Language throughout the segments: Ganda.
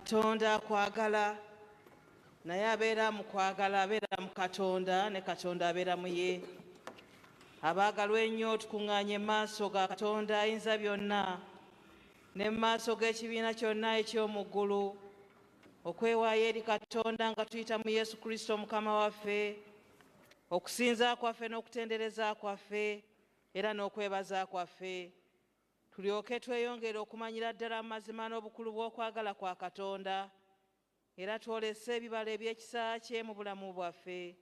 Katonda kwagala, naye abeera mu kwagala abeera mu Katonda ne Katonda abeera mu ye. Abaagalwa ennyo tukuŋŋaanye maaso ga Katonda ayinza byonna ne mu maaso g'ekibiina kyonna eky'omu ggulu okwewaayo eri Katonda nga tuyita mu Yesu Kristo Mukama waffe, okusinza kwaffe n'okutendereza kwaffe era n'okwebaza kwaffe, tulyoke tweyongere okumanyira ddala mu mazima n'obukulu bw'okwagala kwa Katonda, era twolese ebibala eby'ekisa kye mu bulamu bwaffe,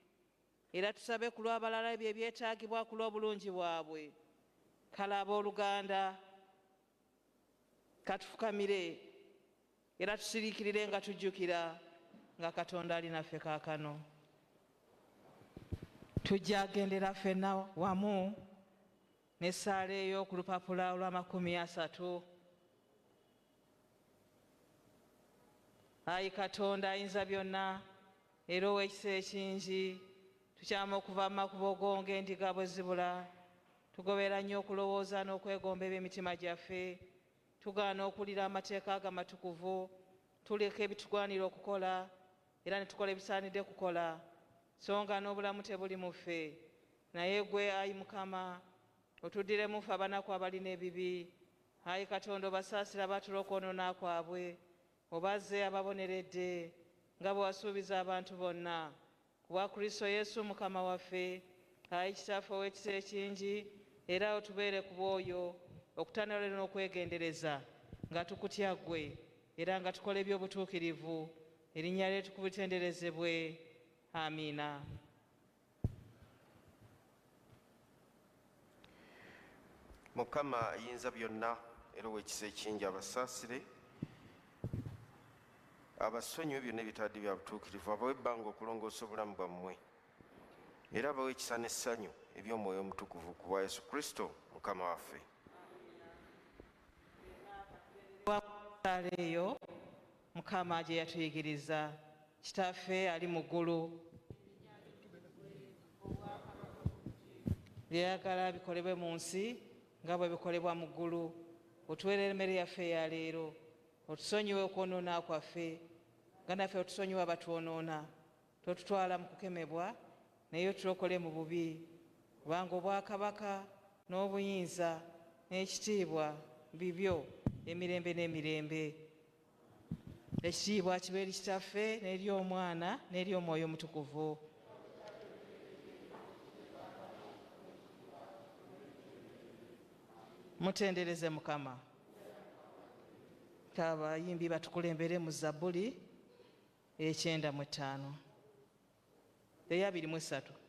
era tusabe ku lw'abalala ebyo ebyetaagibwa ku lw'obulungi bwabwe. Kale abooluganda, katufukamire era tusiriikirire nga tujjukira nga Katonda ali naffe kaakano. Tujja gendera ffenna wamu n'essaala eyo ku lupapula olwa 30. Ayi Katonda ayinza byonna era ow'ekisa ekingi, tukyama okuva mu makubo go ng'endiga bwe zibula, tugobera nnyo okulowooza n'okwegomba eby'emitima gyaffe, tugaana okuwulira amateeka ago amatukuvu, tuleka ebitugwanira okukola era ne tukola ebisaanidde kukola, so nga n'obulamu tebuli mu ffe. Naye gwe ayi Mukama, otuddiremu ffe abanaku abalina ebibi. Ayi Katonda, obasaasira batulo okwonoona kwabwe, obazze ababoneredde nga bwe wasuubiza abantu bonna, ku bwa Kristo Yesu Mukama waffe. Ayi Kitaffe ow'ekisa ekingi, era otubeere ku bwoyo okutanula n'okwegendereza nga tukutya ggwe era nga tukola eby'obutuukirivu. Erinnya lye tukubitenderezebwe. Amiina. Mukama ayinza byonna era ow'ekisa ekingi abasaasire, abasonyiwe byonna ebitaadde bya butuukirivu, abawe ebbanga okulongoosa obulamu bwammwe, era abawe ekisa n'essanyu eby'omwoyo omutukuvu ku bwa Yesu Kristo Mukama waffe. Saala eyo Mukama gye yatuyigiriza. Kitaffe ali mu ggulu, byeyagala bikolebwe mu nsi nga bwe bikolebwa mu ggulu. Otuweerera emmere yaffe eya leero, otusonyiwe okwonoona kwaffe nga naffe otusonyiwe abatwonoona, totutwala mu kukemebwa naye otulokole mu bubi, kubanga obwakabaka n'obuyinza n'ekitiibwa bibyo emirembe n'emirembe. Ekitiibwa kibe eri Kitaffe n'eri Omwana n'eri Omwoyo Omutukuvu. Mutendereze Mukama. Abayimbi batukulembere mu Zabbuli 95 23.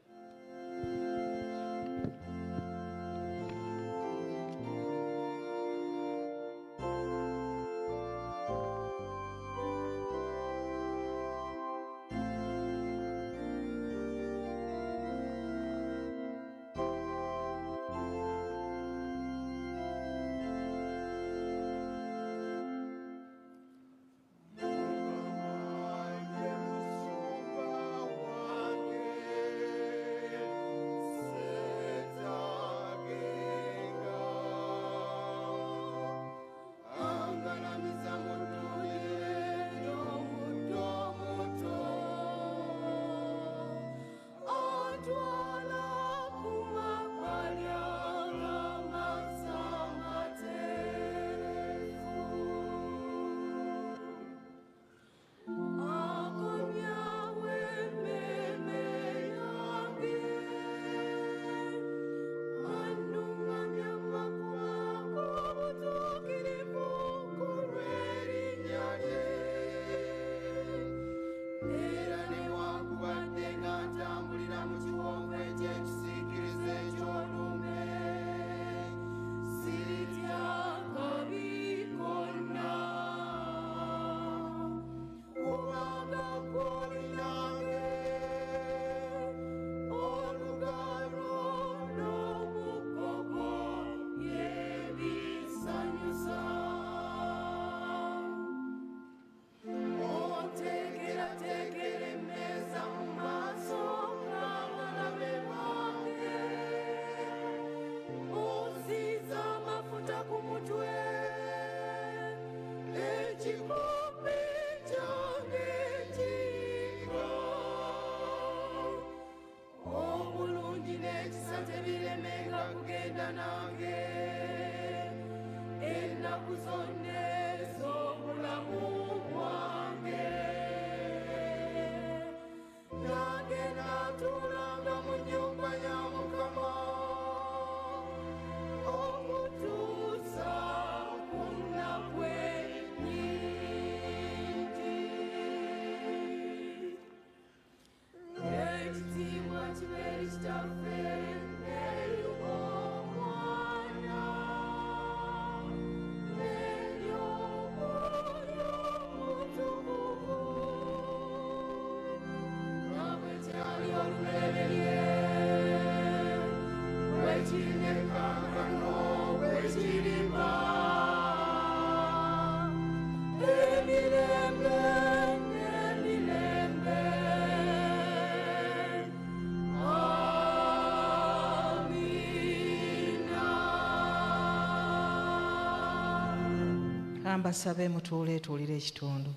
Mbasabe mutuule tuwulire ekitundu.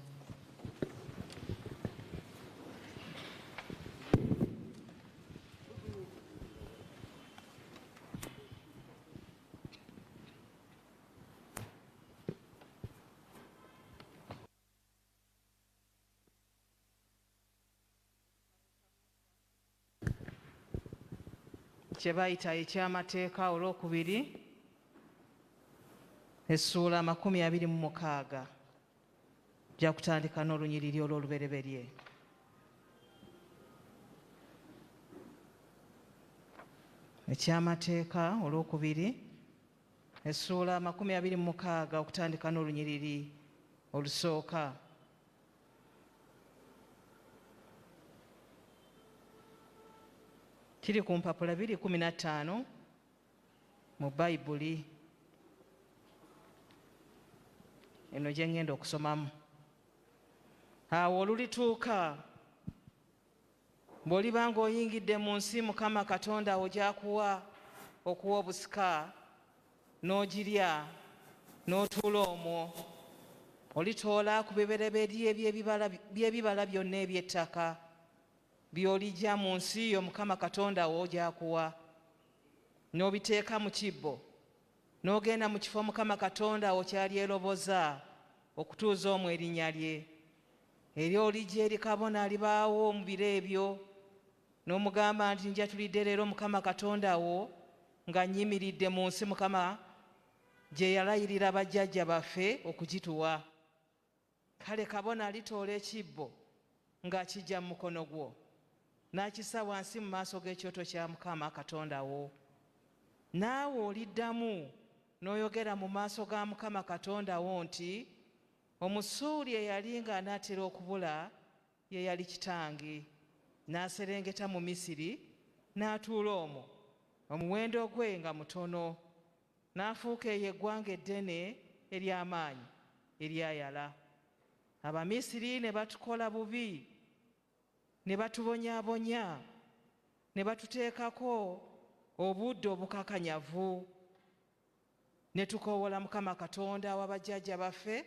Kye bayita ekyamateeka olwokubiri essuula 26 ja kutandika n'olunyiriri olw'olubereberye. Ekyamateeka olwokubiri essuula 26 okutandika n'olunyiriri olusooka. Kiri ku mpapula 2:15 mu Bayibuli. Eno gye ngenda okusomamu. Awo olulituuka bw'oliba ng'oyingidde mu nsi Mukama Katonda wo gy'akuwa okuwa obusika, n'ogirya n'otuula omwo, olitoola ku bibereberye by'ebibala byonna eby'ettaka by'olijja mu nsi yo Mukama Katonda wo gy'akuwa, n'obiteeka mu kibbo, n'ogenda mu kifo Mukama Katonda wo ky'alyeroboza okutuuza omwo erinnya lye. Era olijja eri kabona alibaawo mu biro ebyo, n'omugamba nti njatulidde leero Mukama Katonda wo nga nnyimiridde mu nsi Mukama gye yalayirira bajjajja baffe okugituwa. Kale kabona alitoola ekibbo ng'akijja mu mukono gwo, n'akissa wansi mu maaso g'ekyoto kya Mukama Katonda wo. Naawe oliddamu n'oyogera mu maaso ga Mukama Katonda wo nti, Omusuuli eyali ng'anaatera okubula ye yali kitange, n'aserengeta mu Misiri n'atuula omwo, omuwendo gwe nga mutono, n'afuuka eyo eggwanga eddene ery'amaanyi eryayala. Abamisiri ne batukola bubi, ne batubonyaabonya, ne batuteekako obudde obukakanyavu, ne tukoowola Mukama Katonda wa bajjajja baffe.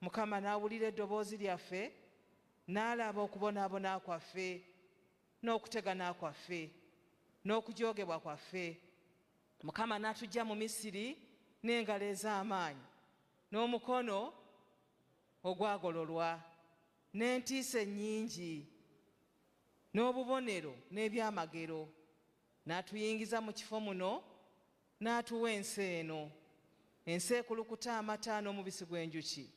Mukama n'awulira eddoboozi lyaffe, n'alaba okubonaabona kwaffe, n'okutegana kwaffe, n'okujoogebwa kwaffe. Mukama n'atuggya mu Misiri n'engalo ez'amaanyi, n'omukono ogwagololwa, n'entiisa ennyingi, n'obubonero n'ebyamagero. N'atuyingiza mu kifo muno, n'atuwa ensi eno, ensi ekulukuta amata n'omubisi gw'enjuki.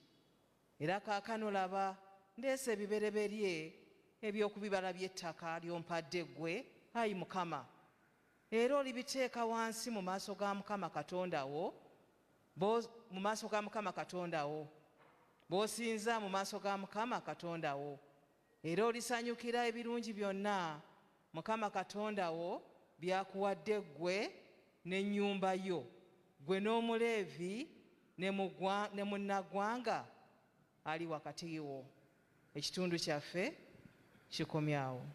Era kaakano laba ndeese ebibereberye eby'oku bibala by'ettaka ly'ompadde ggwe, Ayi Mukama. Era olibiteeka wansi mu maaso ga Mukama Katonda wo, b'osinza mu maaso ga Mukama Katonda wo. Era olisanyukira ebirungi byonna Mukama Katonda wo byakuwadde ggwe n'ennyumba yo, ggwe n'Omuleevi ne munnaggwanga ali wakati wo. Ekitundu kyaffe kikomyawo.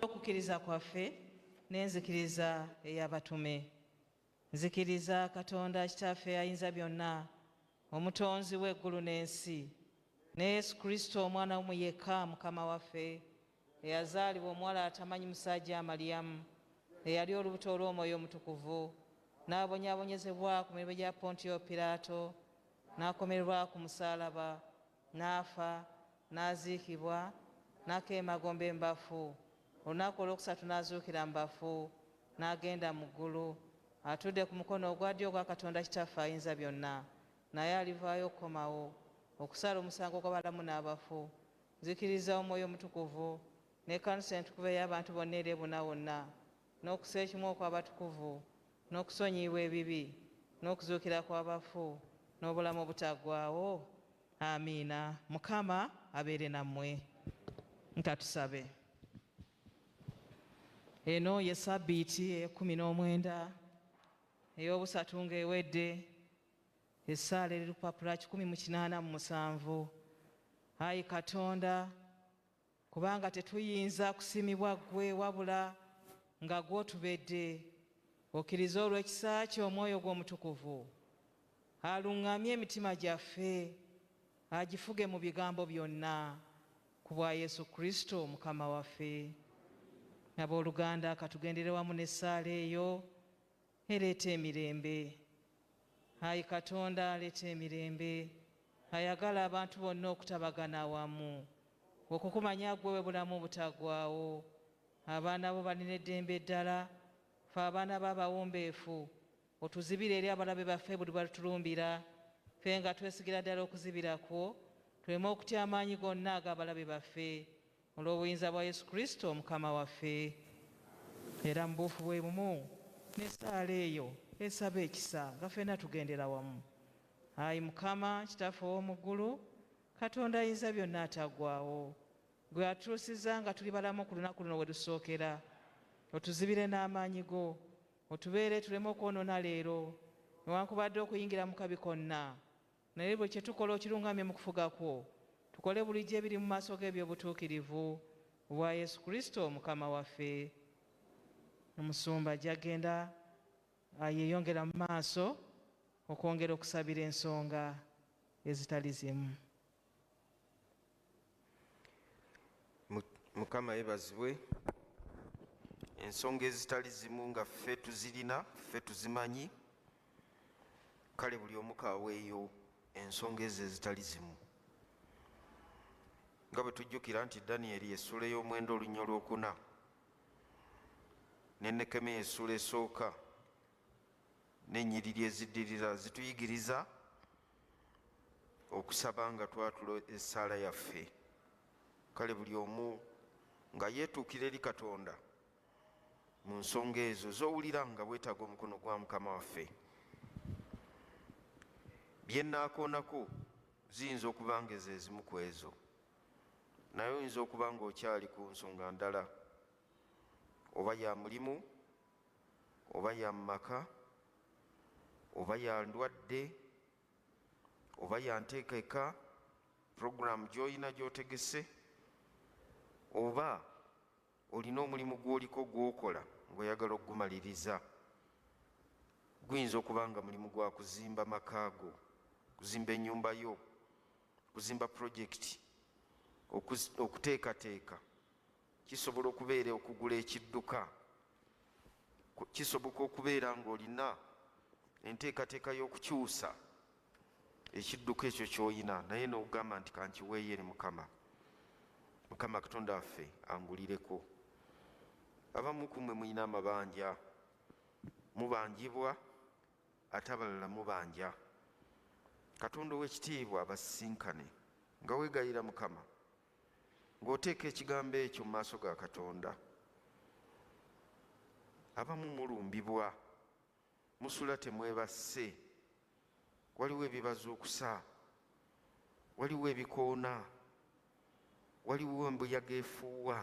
Okukkiriza kwaffe n'enzikiriza ey'abatume. Nzikiriza Katonda Kitaffe ayinza byonna, omutonzi w'eggulu n'ensi, ne Yesu Kristo omwana we yekka Mukama waffe, eyazaalibwa omuwala atamanyi musajja Maliyamu, eyali olubuto olw'Omwoyo Omutukuvu, n'abonyaabonyezebwa ku mirembe gya Pontiyo Piraato, n'akomererwa ku musaalaba, n'afa, n'aziikibwa, n'akeemagomba embafu. Olunaku olwokusatu n'azuukira mu bafu, n'agenda mu ggulu, atudde ku mukono ogwa ddyo ogwa Katonda Kitaffe ayinza byonna, naye alivaayo okukomawo okusala omusango gw'abalamu n'abafu. Nzikiriza Omwoyo Omutukuvu n'ekkanisa entukuvu ey'abantu bonna eri ebuna wonna, n'okusa ekimu okw'abatukuvu, n'okusonyiyibwa ebibi, n'okuzuukira kw'abafu, n'obulamu obutaggwaawo. Amiina. Mukama abeere nammwe. Nka tusabe. Eno ye Ssabbiiti ey'e19 ey'obusatu ng'ewedde, essaala eri lupapula 187. Ayi Katonda, kubanga tetuyinza kusimibwa ggwe wabula nga gw'otubedde, okkirize olw'ekisa kyo Omwoyo gw'Omutukuvu aluŋŋamye emitima gyaffe, agifuge mu bigambo byonna, ku bwa Yesu Kristo Mukama waffe. Abooluganda katugendere wamu n'essaala eyo ereeta emirembe. Ayi Katonda aleeta emirembe, ayagala abantu bonna okutabagana wamu, okukumanya ggwe we bulamu obutaggwaawo. Abaana bo balina eddembe eddala, ffe abaana b'abawombeefu otuzibire eri abalabe baffe buli batulumbira, ffe nga twesigira ddala okuzibira kwo, tuleme okutya amaanyi gonna ag'abalabe baffe, olw'obuyinza bwa Yesu Kristo Mukama waffe. Era mu buufu bwe bumu n'essaala eyo esaba ekisa nga ffenna tugendera wamu. Ayi Mukama Kitaffe ow'omu ggulu, Katonda ayinza byonna ataggwaawo, gwe atutuusiza nga tuli balamu ku lunaku luno we lusookera, otuzibire n'amaanyi go, otubeere tuleme okwonoona leero newankubadde okuyingira mu kabi konna, naye bwe kye tukola okirungamye mu kufuga kwo, tukole bulijjo ebiri mu maaso g'eby'obutuukirivu obwa Yesu Kristo Mukama waffe. Omusumba gy'agenda yeeyongera mu maaso okwongera okusabira ensonga ezitali zimu. Mukama yeebazibwe. Ensonga ezitali zimu nga ffe tuzirina, ffe tuzimanyi, kale buli omu kaaweeyo ensonga ezo ezitali zimu. Nga bwe tujjukira nti Danyeri essula ey'omwenda olunya olwokuna ne Nekemiya essula esooka n'ennyiriri eziddirira zituyigiriza okusaba nga twatula essaala yaffe. Kale buli omu nga yeetuukira eri Katonda mu nsonga ezo z'owulira nga bwetaaga omukono gwa Mukama waffe. Bye nnaakoonako ziyinza okuba nga ezo ezimu ku ezo, naye oyinza okuba nga okyali ku nsonga ndala, oba ya mulimu, oba ya maka, oba ya ndwadde, oba ya nteekeka puroguramu gy'olina gy'otegese, oba olina omulimu gw'oliko gw'okola ng'oyagala okugumaliriza. Guyinza okuba nga mulimu gwa kuzimba maka go, kuzimba ennyumba yo, kuzimba purojekiti, okuteekateeka. Kisobola okubeera okugula ekidduka, kisoboka okubeera ng'olina enteekateeka y'okukyusa ekidduka ekyo ky'olina, naye n'okugamba nti kankiweeyo eri Mukama. Mukama Katonda waffe angulireko. Abamu ku mmwe mulina amabanja, mubanjibwa ate abalala mubanja. Katonda ow'ekitiibwa abasisinkane nga weegayira Mukama ng'oteeka ekigambo ekyo mu maaso ga Katonda. Abamu mulumbibwa, musula temwebasse, waliwo ebibazuukusa, waliwo ebikoona, waliwo embuyaga efuuwa,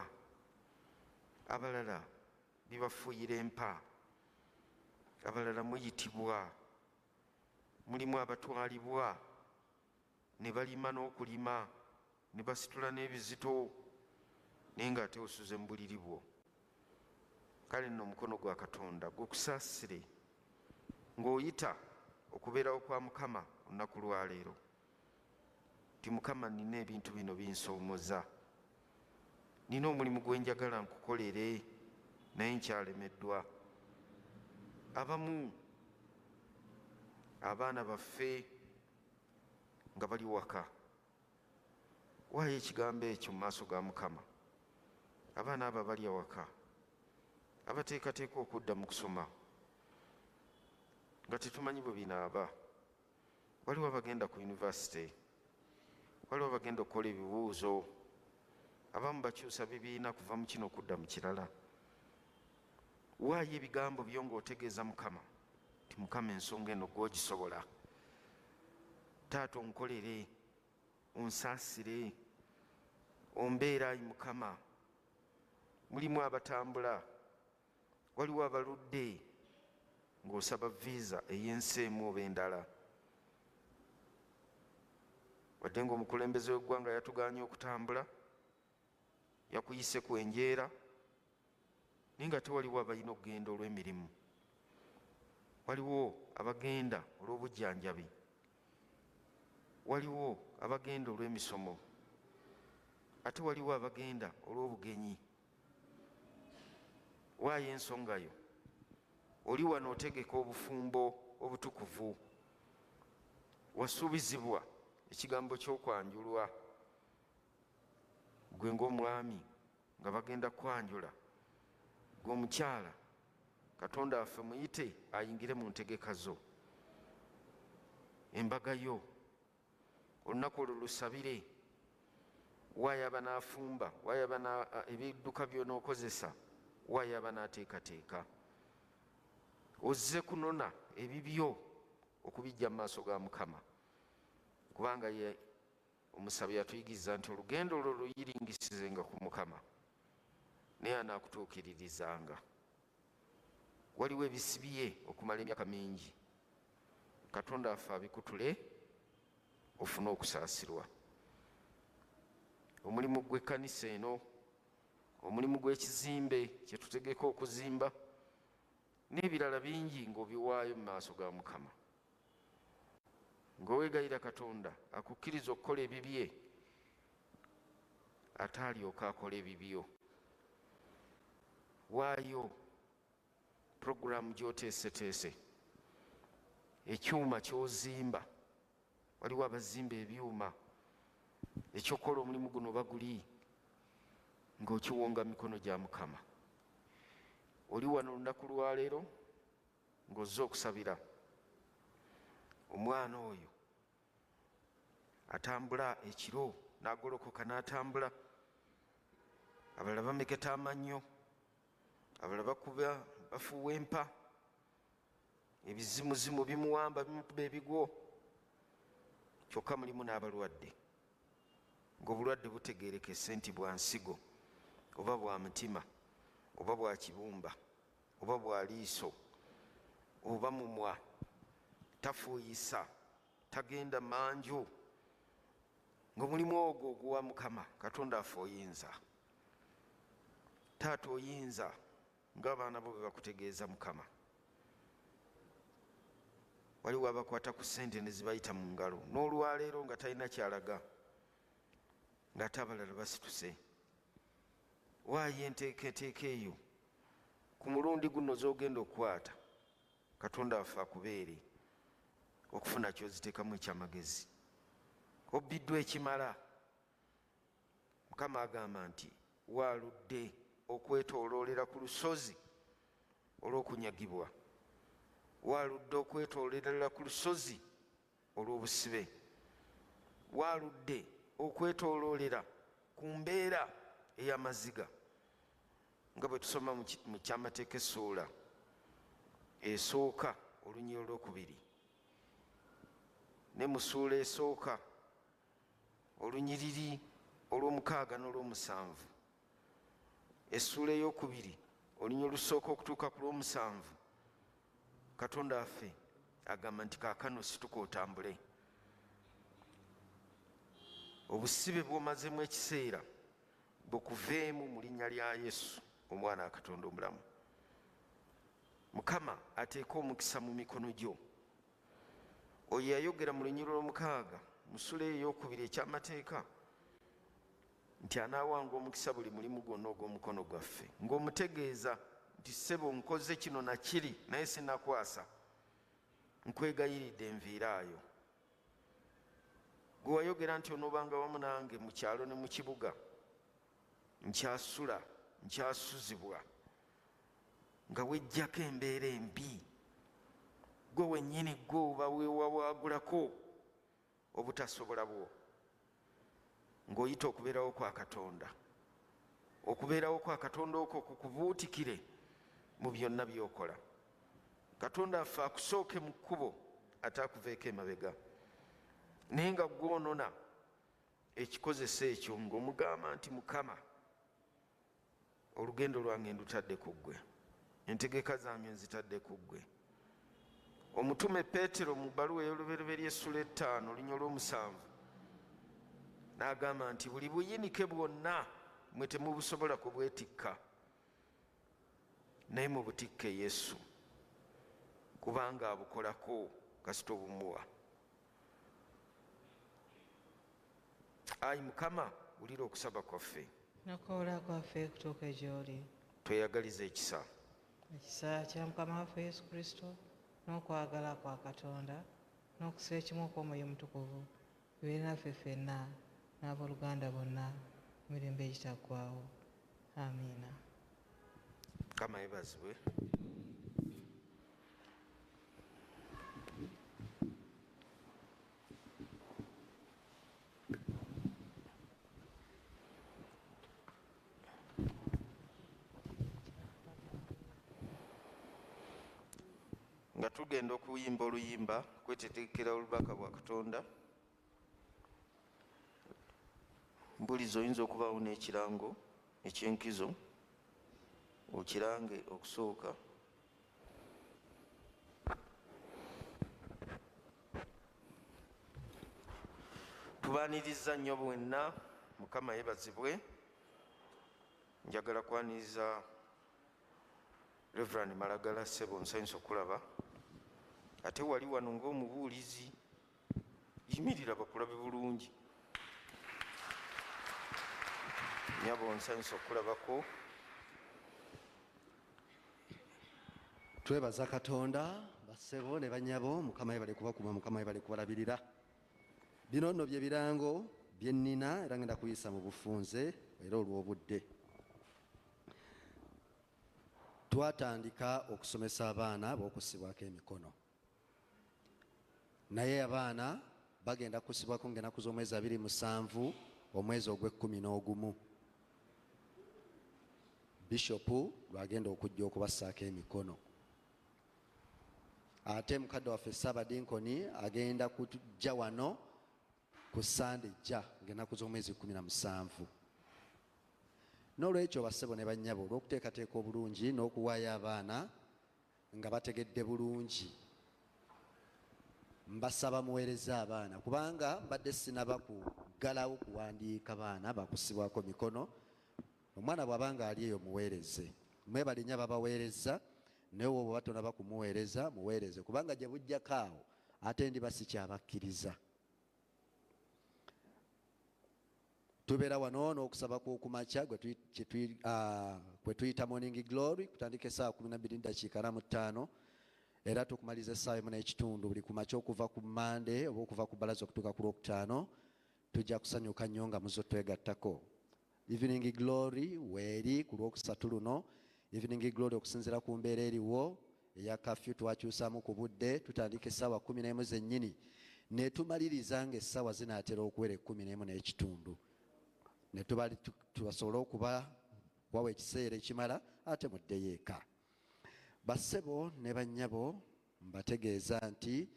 abalala bibafuuyira empa, abalala muyitibwa, mulimu abatwalibwa ne balima n'okulima ne basitula n'ebizito naye ng'ate osuze mu buliri bwo. Kale nno omukono gwa Katonda gukusaasire ng'oyita okubeerawo kwa Mukama olunaku lwaleero. Ti Mukama, nina ebintu bino binsoomoza, nina omulimu gwe njagala nkukolere naye nkyalemeddwa. Abamu abaana baffe nga bali waka, waayo ekigambo ekyo mu maaso ga Mukama. Abaana abo bali awaka abateekateeka okudda mu kusoma nga tetumanyi bwe binaaba. Waliwo abagenda ku yunivasite, waliwo abagenda okukola ebibuuzo, abamu bakyusa bibiina kuva mu kino okudda mu kirala. Waayo ebigambo byo ng'otegeeza Mukama ti Mukama, ensonga eno gw'ogisobola. Taata onkolere, onsaasire, ombeera ayi Mukama. Mulimu abatambula, waliwo abaludde ng'osaba viisa ey'ensi emu oba endala. Wadde ng'omukulembeze w'eggwanga yatugaanye okutambula, yakuyise ku enjeera, naye nga tewaliwo abalina okugenda olw'emirimu. Waliwo abagenda olw'obujjanjabi, waliwo abagenda olw'emisomo, ate waliwo abagenda olw'obugenyi. Waayo ensonga yo, oli wano otegeka obufumbo obutukuvu, wasuubizibwa ekigambo ky'okwanjulwa. Gwe ng'omwami nga bagenda kwanjula, gwe omukyala Katonda waffe muyite ayingire mu ntegeka zo. Embaga yo, olunaku olwo lusabire. Waayo abanaafumba, waayo ebidduka by'onookozesa, waayo abanaateekateeka. Ozze kunona ebibyo okubijja mu maaso ga Mukama, kubanga ye omusabi yatuyigiriza nti olugendo olwo luyiringisizenga ku Mukama naye anaakutuukiririzanga. Waliwo ebisibye okumala emyaka mingi, Katonda waffe abikutule ofune okusaasirwa. Omulimu gw'ekkanisa eno, omulimu gw'ekizimbe kye tutegeka okuzimba, n'ebirala bingi ng'obiwaayo mu maaso ga Mukama, ng'oweegayira Katonda akukkiriza okukola ebibye ate alyoka akola ebibyo. Waayo puroguramu gy'oteeseteese, ekyuma ky'ozimba. Waliwo abazimba ebyuma, ekyokola omulimu guno baguli ng'okiwonga mikono gya Mukama. Oli wano olunaku lwaleero ng'ozze okusabira omwana oyo atambula ekiro n'agolokoka n'atambula. Abalala bamegeta amannyo, abalala bakuba bafuuwa empa, ebizimuzimu bimuwamba bimukuba ebigwo. Kyokka mulimu n'abalwadde, ng'obulwadde butegeerekese nti bwa nsigo oba bwa mutima oba bwa kibumba oba bwa liiso oba mumwa. Tafuuyisa, tagenda manju, ng'omulimu ogwo oguwa Mukama. Katonda affe oyinza, taata oyinza, ng'abaana bo bwe bakutegeeza Mukama. Waliwo abakwata ku ssente ne zibayita mu ngalo n'olwaleero nga talina kyalaga, ng'ate abalala basituse. Waayo enteeketeeka eyo ku mulundi guno z'ogenda okukwata, Katonda waffe akubeere okufuna ky'oziteekamu ekyamagezi. Obbiddwa ekimala. Mukama agamba nti waaludde okwetooloolera ku lusozi olw'okunyagibwa, waaludde okwetooloolera ku lusozi olw'obusibe, waaludde okwetooloolera ku mbeera ey'amaziga nga bwe tusoma mu kyamateeka essuula esooka olunyiri olwokubiri ne mu ssuula esooka olunyiriri olw'omukaaga n'olw'omusanvu, essuula eyokubiri olunyiri olusooka okutuuka ku lw'omusanvu, Katonda waffe agamba nti kaakano situka otambule. Obusibe bw'omazemu ekiseera bukuveemu mu linnya lya Yesu omwana wa Katonda omulamu. Mukama ateeka omukisa mu mikono gyo. Oyo yayogera mu lunyiri olw'omukaaga mu ssuula eyokubiri ekyamateeka nti anaawanga omukisa buli mulimu gwonna ogw'omukono gwaffe, ng'omutegeeza nti ssebo nkoze kino nakiri naye sinakwasa, nkwegayiridde enviiraayo. Gwe wayogera nti onoobanga wamu nange mu kyalo ne mu kibuga, nkyasula nkyasuzibwa, nga wejjako embeera embi, gwe wennyini gwe oba weewawaagulako obutasobola bwo, ng'oyita okubeerawo kwa Katonda. Okubeerawo kwa Katonda okwo kukubuutikire mu byonna by'okola. Katonda affe akusooke mu kkubo ate akuveeko emabega, naye nga gwonona ekikozesa ekyo ng'omugamba nti Mukama, olugendo lwange ndutadde ku ggwe, entegeka zange nzitadde ku ggwe. Omutume Peetero mu bbaluwa ey'olubereberye essuula 5 olunya olw'omusanvu n'agamba nti buli buyinike bwonna mwe temubusobola kubwetikka, naye mubutikke Yesu, kubanga abukolako kasita obumuwa. Ayi Mukama, wulira okusaba kwaffe n'okwawula kwaffe kutuuke gy'oli. tweyagaliza ekisa Ekisa kya Mukama waffe Yesu Kristo n'okwagala kwa Katonda n'okusa ekimu okw'Omwoyo Mutukuvu bibeere naffe ffenna n'abooluganda bonna emirembe egitaggwaawo. Amiina. Mukama yebazibwe. Nga tugenda okuyimba oluyimba kwetetekera olubaka bwa Katonda, mbulizo oyinza okubaawo n'ekirango ekyenkizo, okirange okusooka. Tubaaniriza nnyo bwenna, Mukama yebazibwe. Njagala kwaniriza Reverend Malagala Ssebo, nsanyusa okulaba. Ate wali wano ng'omubuulizi, yimirira bakulabe bulungi. Nyabo nsanyusa okulabako. Twebaza Katonda, bassebo ne bannyabo, Mukama yebale kubakuma, Mukama yebale kubalabirira. Bino nno bye birango bye nnina era ngenda kuyisa mu bufunze era olw'obudde. Twatandika okusomesa abaana b'okusibwako emikono, naye abaana bagenda kusibwako ng'ennaku z'omwezi 27 omwezi ogw'11 bishopu lwagenda okujja okubassaako emikono. Ate mukadde waffe Ssaabadinkoni agenda kujja wano ku Sande jja ng'ennaku z'omwezi 17. N'olwekyo bassebo ne bannyabo olw'okuteekateeka obulungi n'okuwaayo abaana nga bategedde bulungi, mbasaba muweereze abaana, kubanga mbadde sinaba kuggalawo kuwandiika baana bakusibwako mikono. Omwana bw'abanga ali eyo muweereze, mwebale nnyo ababaweereza, naye wowe bwe batonaba kumuweereza muweereze, kubanga gye bujjako awo ate ndiba sikyabakkiriza. Tubeera wano n'okusaba kw'okumakya kwe tuyita morning glory, kutandika essaawa 12:45 era tukumaliza essaawa 1:30 buli kumakya okuva ku Mande oba okuva ku Balaza okutuuka ku Lwokutaano. Tujja kusanyuka nnyo nga muzo twegattako. Evening glory weeri ku Lwokusatu luno. Evening glory okusinziira ku mbeera eriwo eya kafyu twakyusaamu ku budde, tutandika essaawa 11 zennyini ne tumaliriza ng'essaawa zinaatera okuwera 11:30. ne tubasobole okubawa ekiseera ekimala ate muddeyo eka. Bassebo ne bannyabo mbategeeza nti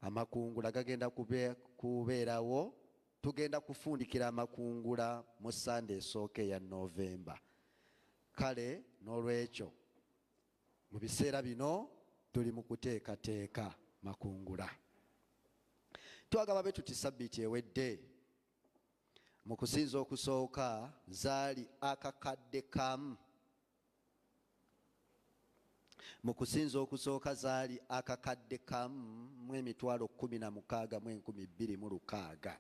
amakungula gagenda kubeerawo. Tugenda kufundikira amakungula mu Sande esooka eya Novemba. Kale n'olwekyo mu biseera bino tuli mu kuteekateeka makungula. Twagaba be tuti sabbiiti ewedde mu kusinza okusooka zaali akakadde kamu. Mu kusinza okusooka zaali akakadde kamu mu emitwalo 16,206.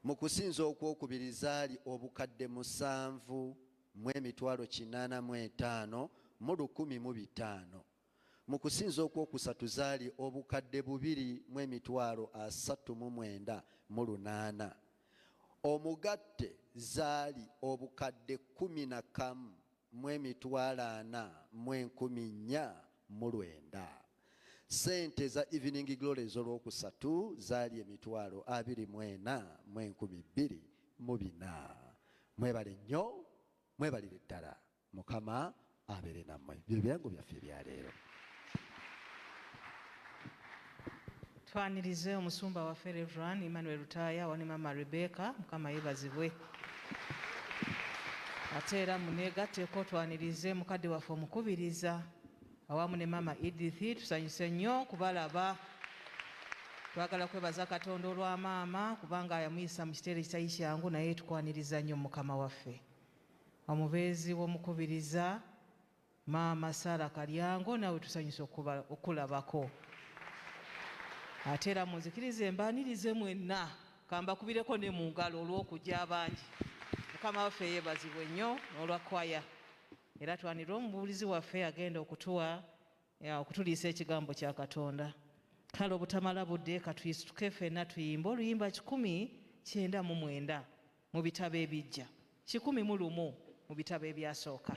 Mu kusinza okwokubiri zaali obukadde 7 mu emitwalo 85,105. Mu kusinza okwokusatu zaali obukadde 2 mu emitwalo 39,8. Omugatte zaali obukadde 11 mu emitwalo 40,149. Sente za Evening Glory ez'olwokusatu zaali emitwalo 24,204. Mwebale nnyo, mwebalire ddala. Mukama abeere nammwe. Bye byangu byaffe ebya leero. Twanirize omusumba waffe Reverend Emmanuel Rutaaya awamu ne Mama Rebecca. Mukama yeebazibwe. Ate era muneegatteko twanirize mukadde waffe omukubiriza awamu ne Mama Edith. Tusanyuse nnyo kubalaba. Twagala kwebaza Katonda olwa maama kubanga yamuyisa mu kiseera ekitali kyangu, naye tukwaniriza nnyo Mukama waffe. Omubeezi w'omukubiriza Maama Sarah Kalyango, nawe tusanyuse okulabako. Ate era munzikirize mbaanirize mwenna kambakubireko ne mu ngalo olw'okujja abangi. Mukama waffe yeebazibwe nnyo n'olwa kwaya. Era twanira omubuulizi waffe agenda okutuliisa ekigambo kya Katonda. Kale obutamala budde katuyisituke ffenna tuyimbe oluyimba 199 mu bitabo ebijja, 101 mu bitabo ebyasooka.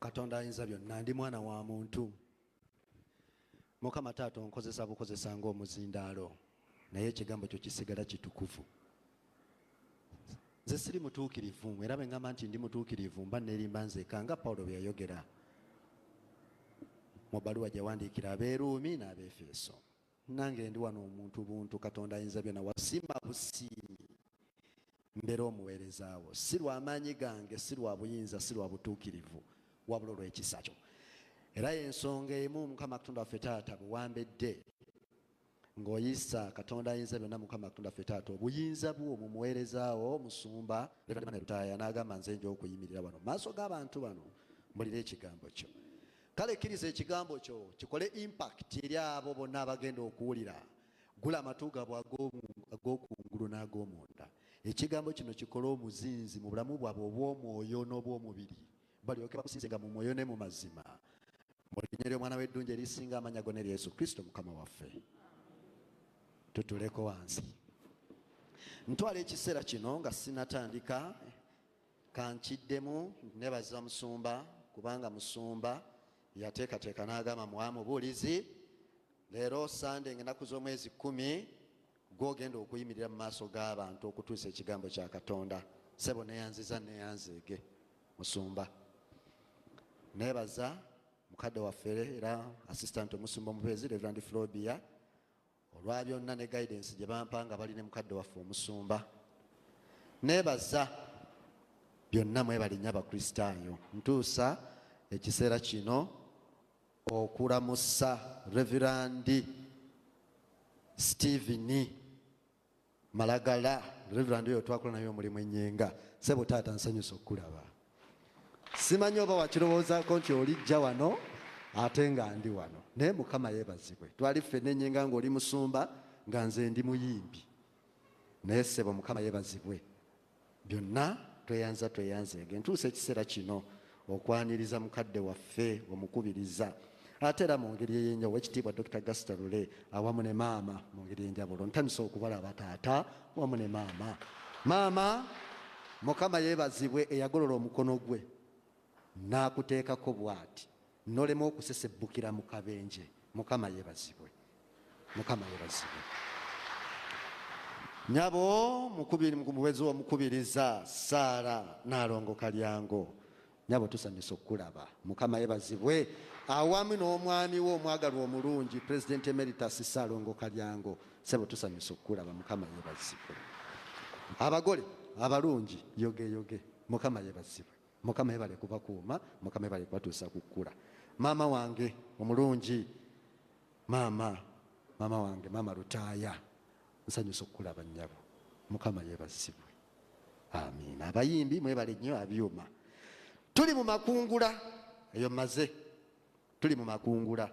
Katonda ayinza byonna, ndi mwana wa muntu. Mukama Taata onkozesa bukozesa ng'omuzindaalo, naye ekigambo kyo kisigala kitukuvu. Nze siri mutuukirivu, era bwe ngamba nti ndi mutuukirivu mba neerimba nzeka nga Pawulo bwe yayogera mu bbaluwa gye yawandiikira Abeeruumi n'Abeefeso. Nange ndi wano omuntu buntu, Katonda ayinza byonna, wasima busiimi mbeera omuweerezaawo, si lwa maanyi gange, si lwa buyinza, si lwa butuukirivu, wabula olw'ekisa kyo. Era y'ensonga emu Mukama Katonda waffe Taata buwambedde ng'oyisa Katonda ayinza byonna, Mukama Katonda waffe Taata obuyinza bwo mu muweerezaawo Omusumba Reverend Rutaaya n'agamba nze nja okuyimirira wano maaso g'abantu bano mbulira ekigambo kyo. Kale kkiriza ekigambo kyo kikole impact eri abo bonna abagenda okuwulira. Gula amatu gaabwe ag'okungulu n'ag'omunda. Ekigambo kino kikole omuzinzi mu bulamu bwabwe obw'omwoyo n'obw'omubiri, balyoke bakusinzenga mu mwoyo ne mu mazima. Mu linnya ly'omwana w'eddungi erisinga amannya gonna eri Yesu Kristo Mukama waffe. Tutuleko wansi. Ntwala ekiseera kino nga sinatandika kankiddemu nebaza Musumba, kubanga Musumba yateekateeka n'agamba muwamubuulizi leero Sande ng'ennaku z'omwezi 10 gw'ogenda okuyimirira mu maaso g'abantu okutuusa ekigambo kya Katonda. Ssebo neeyanziza neeyanzeege Musumba. Neebaza mukadde waffe era assistant omusumba omubeezi Reverend Flobia olwa byonna ne guidance gye bampa nga bali ne mukadde waffe omusumba. Neebaza byonna mwebalinnyo Abakristaayo. Ntuusa ekiseera kino okulamusa Reverend Stephen Malagala. Reverend oyo twakola naye omulimu Enyenga. Ssebo Taata nsanyusa okulaba. Simanyi oba wakirowoozaako nti olijja wano ate nga ndi wano, naye Mukama yeebazibwe. Twali ffenna Enyenga ng'oli musumba nga nze ndi muyimbi, naye ssebo Mukama yeebazibwe. Byonna tweyanzeege. Ntuusa ekiseera kino okwaniriza mukadde waffe omukubiriza, ate era mu ngeri ey'enjawulo Ekitiibwa Dr. Gasita Lule awamu ne maama mu ngeri ey'enjawulo. Ntandise okubalaba taata wamu ne maama. Maama, Mukama yeebazibwe eyagolola omukono gwe n'akuteekako bw'ati n'olema okusesebbukira mu kabenje. Mukama yeebazibwe. Mukama yeebazibwe. Nyabo mubuwezi w'omukubiriza Saara Naalongo Kalyango. Nyabo tusanyusa okulaba. Mukama yeebazibwe awamu n'omwami we omwagalwa omulungi President Emeritus Saalongo Kalyango. Ssebo tusanyusa okulaba. Mukama yeebazibwe. Abagole abalungi yoge. Mukama yeebazibwe. Mukama yebale kubakuuma. Mukama yebale kubatuusa ku kkula. Maama wange omulungi, maama wange Maama Rutaaya, nsanyusa okulaba nnyabo. Mukama yeebazibwe. Amiina. Abayimbi mwebale nnyo abyuma. Tuli mu makungula eyo maze. Tuli mu makungula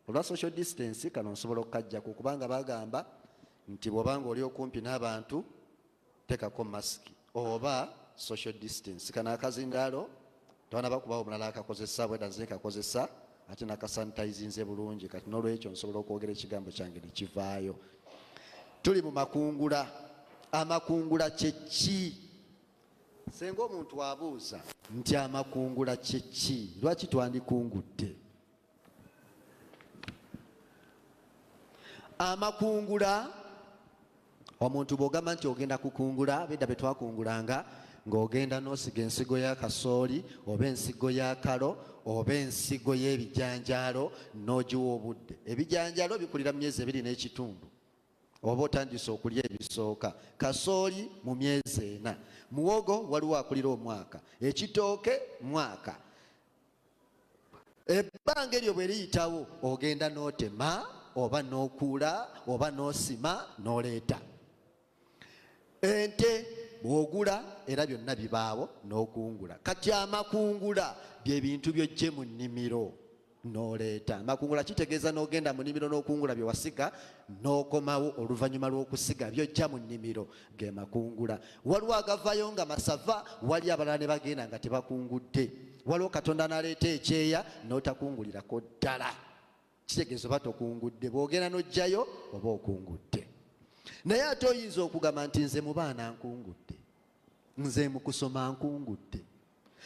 olwa social distance kano nsobola okukajjako kubanga bagamba nti bw'obanga oli okumpi n'abantu teekako masiki oba social distance. Kano akazindaalo twana bakubawo omulala akakozesa bweda nze kakozesa ate nakasanitayizinze bulungi, kati n'olwekyo nsobola okwogera ekigambo kyange ne kivaayo. Tuli mu makungula. Amakungula kye ki? Senga omuntu abuuza nti amakungula kye ki, lwaki twandikungudde? Amakungula, omuntu bw'ogamba nti ogenda kukungula, bidda bye twakungulanga ng'ogenda n'osiga ensigo ya kasooli oba ensigo ya kalo oba ensigo y'ebijanjaalo n'ogiwa obudde. Ebijanjaalo bikulira mu myezi 2 n'ekitundu oba otandise okulya ebisooka. Kasooli mu myezi 4. Muwogo waliwo akulira omwaka. Ekitooke mwaka. Ebbanga eryo bwe liyitawo ogenda n'otema oba n'okuula oba n'osima n'oleeta. Ente bw'ogula era byonna bibaawo n'okungula. Kati amakungula bye bintu by'ojje mu nnimiro n'oleeta. Amakungula kitegeeza n'ogenda mu nnimiro n'okungula bye wasiga n'okomawo oluvannyuma lw'okusiga by'ojja mu nnimiro ge makungula. Waliwo agavayo nga masava, wali abalala ne bagenda nga tebakungudde. Waliwo Katonda n'aleeta ekyeya n'otakungulirako ddala. Kitegeeza oba tokungudde, bw'ogenda n'ojjayo oba okungudde. Naye ate oyinza okugamba nti nze mu baana nkungudde, nze mu kusoma nkungudde.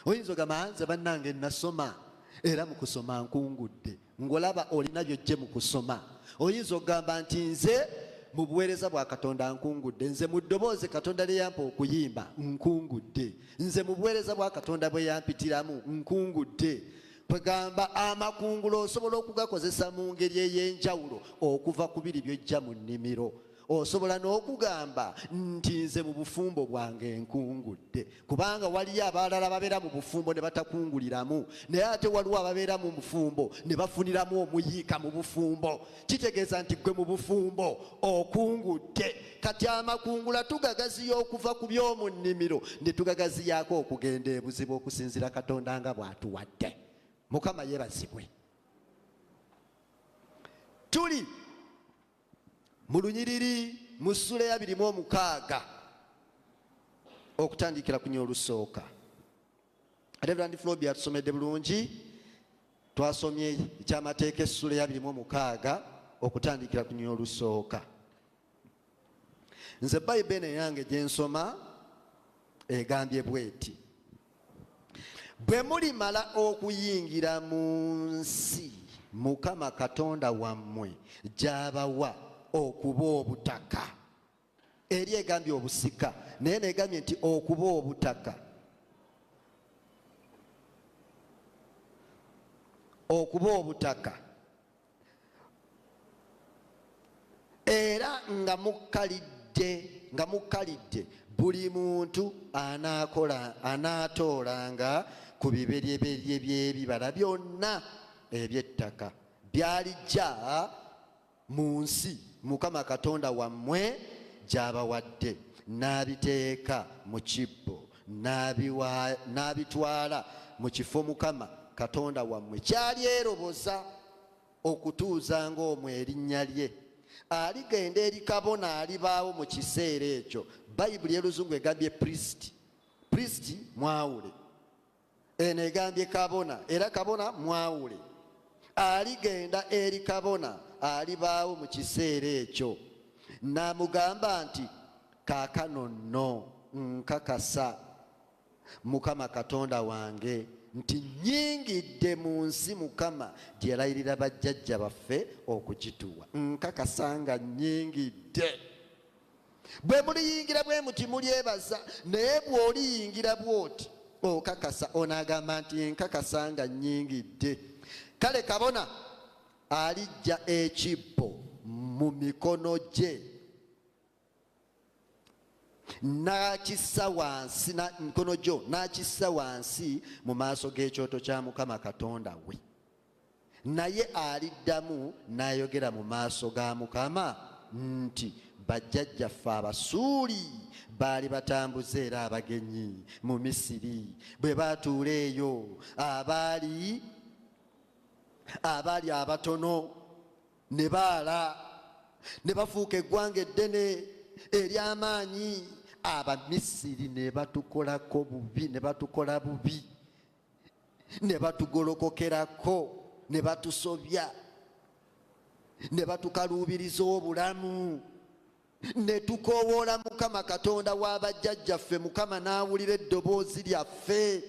Oyinza ogamba nze bannange nasoma era mu kusoma nkungudde. Ng'olaba olina by'ojje mu kusoma, oyinza okugamba nti nze mu buweereza bwa Katonda nkungudde, nze mu ddoboozi Katonda lye yampa okuyimba nkungudde, nze mu buweereza bwa Katonda bwe yampitiramu nkungudde. Kwegamba amakungula osobola okugakozesa mu ngeri ey'enjawulo okuva ku biri by'ojja mu nnimiro. Osobola n'okugamba nti nze mu bufumbo bwange nkungudde, kubanga waliyo abalala babeera mu bufumbo ne batakunguliramu, naye ate waliwo ababeera mu bufumbo ne bafuniramu omuyiika mu bufumbo. Kitegeeza nti gwe mu bufumbo okungudde. Kati amakungula tugagaziya okuva ku by'omu nnimiro ne tugagaziyaako okugenda ebuzibu okusinziira Katonda nga bw'atuwadde. Mukama yeebazibwe. Tuli mu lunyiriri mu ssula ya 26 okutandikira ku olussooka. Reverend Flobi atusomedde bulungi, twasomye ekyamateeka essula ya 26 okutandikira ku olussooka. Nze Bayibuli yange gye nsoma egambye bw'eti: bwe mulimala okuyingira mu nsi Mukama Katonda wammwe gy'abawa okuba obutaka. Eri egambye obusika, naye negambye nti okuba obutaka. Okuba obutaka. Era nga mukkalidde buli muntu anaatoolanga ku biberyeberye by'ebibala byonna eby'ettaka byalijja mu nsi Mukama Katonda wammwe gy'abawadde, n'abiteeka mu kibbo n'abitwala mu kifo Mukama Katonda wammwe kyalyeroboza okutuuzanga omwo erinnya lye. Aligenda eri kabona alibaawo mu kiseera ekyo. Bayibuli y'Oluzungu egambye priest. Priest mwawule. Eno egambye kabona, era kabona mwawule. Aligenda eri kabona alibaawo mu kiseera ekyo n'amugamba nti kaakano nno nkakasa Mukama Katonda wange nti nnyingidde mu nsi Mukama gye yalayirira bajjajja baffe okugituwa. Nkakasa nga nnyingidde. Bwe muliyingira bwe muti mulyebaza, naye bw'oliyingira bw'oti okakasa onaagamba nti nkakasa nga nnyingidde. Kale kabona alijja ekibbo mu mikono gye n'akissa wansi, mikono gyo n'akissa wansi mu maaso g'ekyoto kya Mukama Katonda we. Naye aliddamu n'ayogera mu maaso ga Mukama nti bajjajjaffe Abasuuli baali batambuza era abagenyi mu Misiri, bwe baatuula eyo abaali abatono ne baala ne bafuuka eggwanga eddene ery'amaanyi. Abamisiri ne batukolako bubi, ne batukola bubi, ne batugolokokerako, ne batusobya, ne batukaluubiriza obulamu. Ne tukoowoola Mukama Katonda wa bajjajjaffe, Mukama n'awulira eddoboozi lyaffe,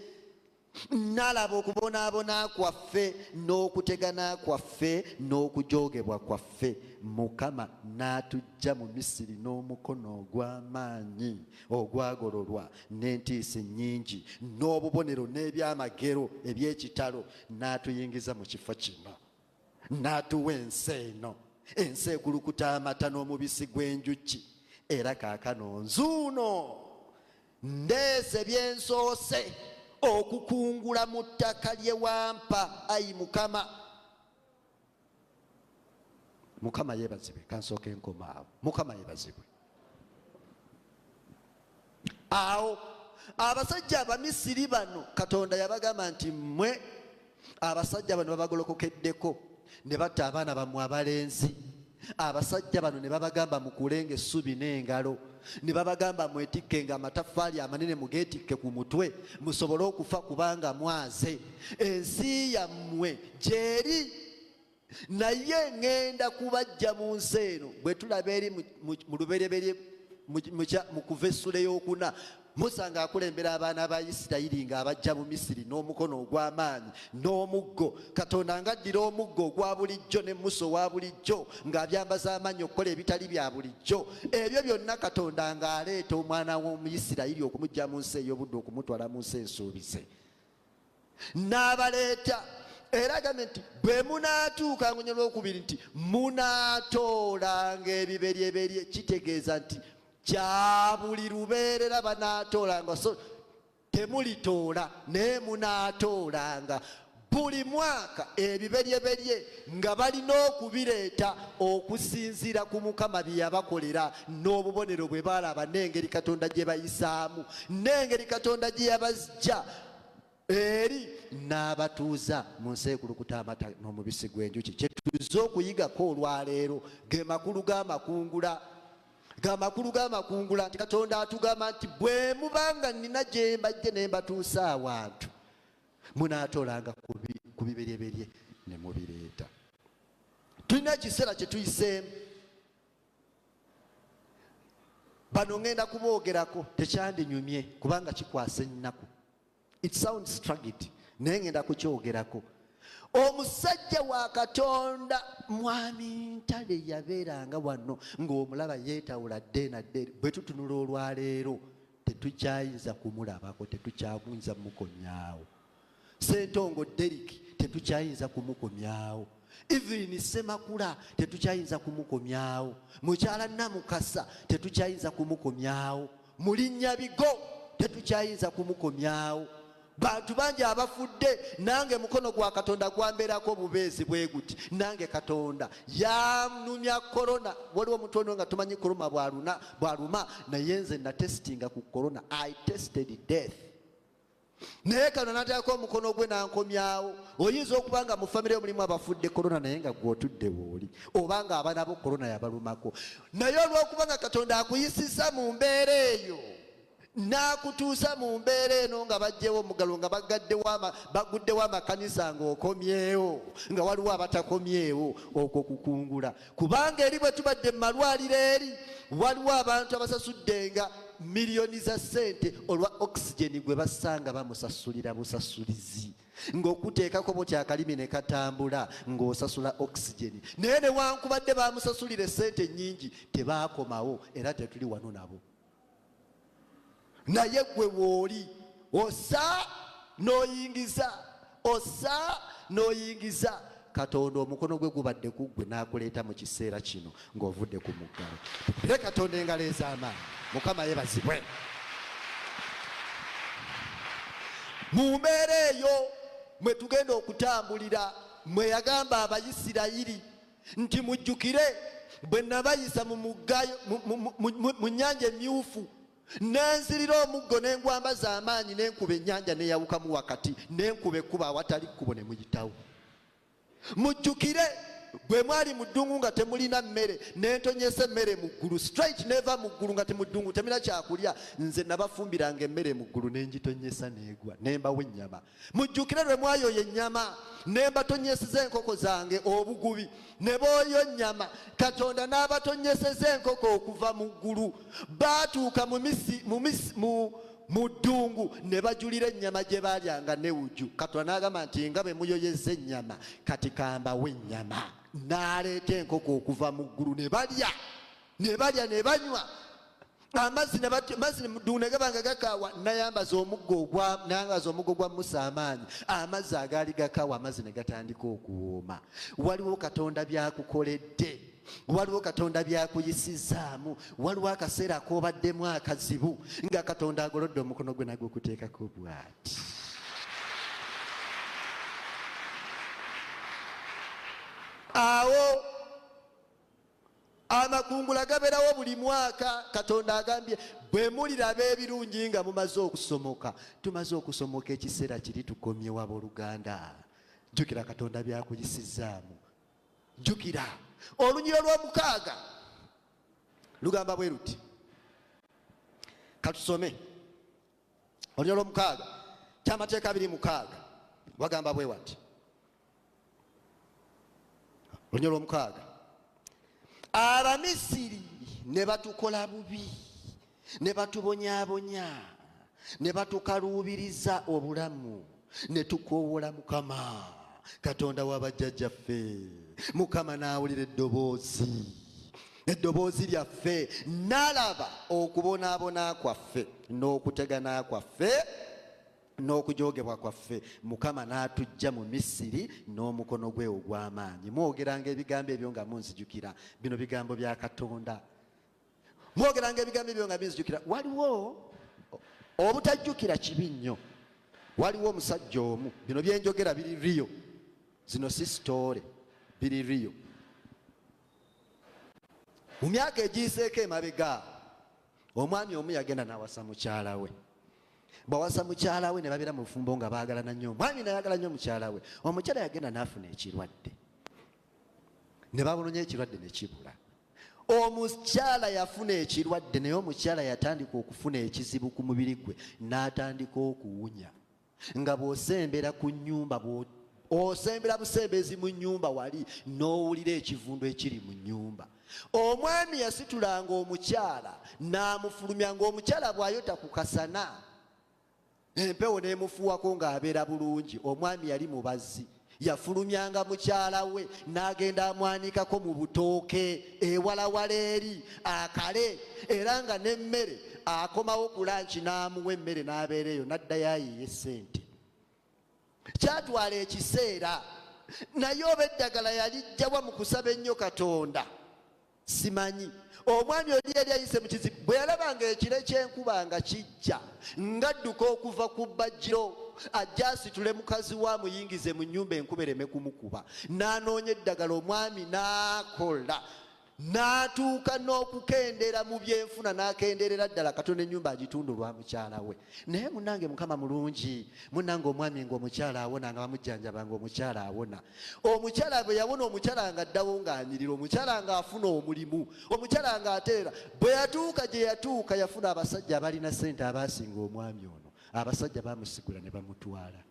n'alaba okubonaabona kwaffe, n'okutegana kwaffe, n'okujoogebwa kwaffe. Mukama n'atuggya mu Misiri n'omukono ogw'amaanyi ogwagololwa n'entiisa ennyingi n'obubonero n'ebyamagero eby'ekitalo, n'atuyingiza mu kifo kino, n'atuwa ensi eno, ensi ekulukuta amata n'omubisi gw'enjuki. Era kaakano nzuuno ndeese byensoose okukungula mu ttaka lye wampa, ayi Mukama. Mukama yeebazibwe. Kansooke nkoma awo. Mukama yeebazibwe. Awo abasajja Abamisiri bano Katonda yabagamba nti mmwe abasajja bano babagolokokeddeko ne batta abaana bammwe abalenzi. Abasajja bano ne babagamba mukulenga essubi n'engalo, ne babagamba mwetikkenga amataffaali amanene mugeetikke ku mutwe musobole okufa kubanga mwaze. Ensi yammwe gyeri, naye ŋŋenda kubajja mu nsi eno. Bwe tulaba eri mu lubereberye mu kuva essula ey'okuna Musa ng'akulembera abaana ba Isirayiri ng'abajja mu Misiri n'omukono ogw'amaanyi n'omuggo. Katonda ng'addira omuggo ogwa bulijjo ne Musa owa bulijjo ng'abyambaza amaanyi okukola ebitali bya bulijjo. Ebyo byonna Katonda ng'aleeta omwana w'Omuyisirayiri okumuggya mu nsi ey'obuddu okumutwala mu nsi ensuubize. N'abaleeta era agambye nti bwe munaatuuka ngonya lwokubiri nti munaatoolanga ebiberyeberye. Kitegeeza nti kya buli lubeerera banaatoolanga, so temulitoola naye munaatoolanga buli mwaka ebiberyeberye nga balina okubireeta okusinziira ku Mukama bye yabakolera n'obubonero bwe baalaba n'engeri Katonda gye bayisaamu n'engeri Katonda gye yabazja eri n'abatuuza mu nsi ekulukuta amata n'omubisi gw'enjuki. Kye tuze okuyigako olwaleero ge makulu g'amakungula nti Katonda atugamba nti bwe mubanga nina gye mbajje ne mbatuusa awantu munaatoolanga ku biberyeberye ne mubireeta. Tulina ekiseera kye tuyiseemu. Bano ngenda kuboogerako tekyandinyumye kubanga kikwasa ennaku. It sounds tragic naye ngenda kukyogerako. Omusajja wa Katonda mwami Ntale yabeeranga wano ng'omulaba yeetawula dde na dde. Bwe tutunula olwaleero tetukyayinza kumulabako, tetukyayinza mukomyawo. Ssentongo Derek tetukyayinza kumukomyawo. Even Semakula tetukyayinza kumukomyawo. Mukyala Namukasa tetukyayinza kumukomyawo. Mulinnya Bigo tetukyayinza kumukomyawo. Bantu bangi abafudde nange mukono gwa Katonda gwambeerako bubeezi bwe guti. Nange Katonda yanumya korona. Waliwo omuntu ono nga tumanyi korona bwaluma naye nze natesitinga ku korona. I tested death. Naye kano nateekako omukono gwe nankomyawo. Oyinza okuba nga mu famire mulimu abafudde korona naye nga gw'otudde wooli, oba nga abaana bo korona yabalumako. Naye olw'okuba nga Katonda akuyisisa mu mbeera eyo n'akutuusa mu mbeera eno nga bajjewo omugalo nga baguddewo amakanisa ng'okomyewo, nga waliwo abatakomyewo, okwo kukungula. Kubanga eri bwe tubadde mu malwaliro eri waliwo abantu abasasuddenga miliyoni za ssente olwa oxygen gwe basanga bamusasulira busasulizi, ng'okuteekako boti akalimi ne katambula ng'osasula oxygen. Naye newankubadde bamusasulira essente nnyingi tebaakomawo era tetuli wano nabo. Naye gwe wooli ossa n'oyingiza Katonda omukono gwe gubadde ku ggwe n'akuleeta mu kiseera kino ng'ovudde ku muggalo. Tupire Katonda engalo ez'amaanyi. Mukama yeebazibwe. Mu mbeera eyo mwe tugenda okutambulira, mwe yagamba Abayisirayiri nti mujjukire bwe nabayisa mu muggayo mu nnyanja emyufu, nenzirira omuggo n'engwambaza amaanyi n'enkuba ennyanja n'eyawukamu wakati, n'enkuba ekkuba awatali kkubo ne muyitawo. Mujjukire bwe mwali mu ddungu nga temulina mmere, n'entonyesa emmere mu ggulu, straight neva mu ggulu nga temuddungu temulina kyakulya, nze nabafumbiranga emmere mu ggulu n'engitonyesa n'egwa n'embawo ennyama. Mujjukire lwe mwayoya ennyama n'embatonyeseza enkoko zange obugubi ne booyo ennyama, Katonda n'abatonyeseza enkoko okuva mu ggulu. Baatuuka mu ddungu ne bajulira ennyama gye baalyanga n'ewuju. Katonda n'agamba nti nga bwe muyoyeza ennyama kati kambawo ennyama. N'aleeta enkoko okuva mu ggulu ne balya ne banywa amazzi mu ddungu ne gabanga gakaawa. Nayambaza omuggo gwa Musa amaanyi, amazzi agaali gakaawa amazzi ne gatandika okuwooma. Waliwo Katonda byakukoledde, waliwo Katonda byakuyisizaamu, waliwo akaseera k'obaddemu akazibu nga Katonda agolodde omukono gwe nagwe okuteekako bw'ati. Awo amakungula gabeerawo buli mwaka. Katonda agambye bwe muliraba ebirungi nga mumaze okusomoka. Tumaze okusomoka ekiseera kiri tukomyewo abooluganda. Jjukira Katonda byakuyisizaamu. Jjukira olunyiro lw'omukaaga lugamba bwe luti. Katusome olunyiro lw'omukaaga ky'amateeka 26 wagamba bwe wati. Olunyiro lw'omukaaga, Abamisiri ne batukola bubi ne batubonyaabonya ne batukaluubiriza obulamu ne tukoowola Mukama Katonda wa bajjajjaffe. Mukama n'awulira eddoboozi lyaffe n'alaba okubonaabona kwaffe n'okutegana kwaffe n'okujoogebwa kwaffe. Mukama n'atujja mu Misiri n'omukono gwe ogw'amaanyi. Mwogeranga ebigambo ebyo nga munzijukira. Bino bigambo bya Katonda. Mwogeranga ebigambo ebyo nga munzijukira. Waliwo obutajjukira kibi nnyo. Waliwo omusajja omu, bino byenjogera biri riyo, zino si sitoole, biri riyo. Mu myaka egiyiseeko emabega, omwami omu yagenda n'awasa mukyala we. Bawasa mukyala we ne babeera mu bufumbo nga baagalana nnyo. Omwami n'ayagala nnyo mukyala we. Omukyala yagenda n'afuna ekirwadde. Ne bamunonya ekirwadde ne kibula. Omukyala yafuna ekirwadde naye omukyala yatandika okufuna ekizibu ku mubiri gwe n'atandika okuwunya. Nga bw'osembera ku nnyumba, osembera busembezi mu nnyumba wali n'owulira ekivundo ekiri mu nnyumba. Omwami yasitulanga omukyala n'amufulumya, ng'omukyala bw'ayota ku kasana empewo n'emufuwako ng'abeera bulungi. Omwami yali mubazzi, yafulumyanga mukyala we n'agenda amwanikako mu butooke ewalawala eri akale, era nga n'emmere akomawo ku lanchi n'amuwa emmere n'abeera eyo, n'addayo ayiye ssente. Kyatwala ekiseera, naye oba eddagala yalijjawa mu kusaba ennyo Katonda simanyi. Omwami oli yali ayise mu kizibu, bwe yalabanga ekire ky'enkuba nga kijja, ng'adduka okuva ku bbajjiro ajja asitule mukazi wa muyingize mu nnyumba enkuba ereme kumukuba. N'anoonya eddagala, omwami n'akola, n'atuuka n'okukendera mu byenfuna, n'akenderera ddala Katonda ennyumba agitundu lwa mukyala we. Naye munnange Mukama mulungi, munnange omwami ng'omukyala awona, nga bamujjanjaba ng'omukyala awona. Omukyala bwe yawona, omukyala nga addawo ng'anyirira, omukyala ng'afuna omulimu, omukyala ng'ateera. Bwe yatuuka gye yatuuka, yafuna abasajja abalina ssente abaasinga omwami ono. Abasajja baamusigula ne bamutwala.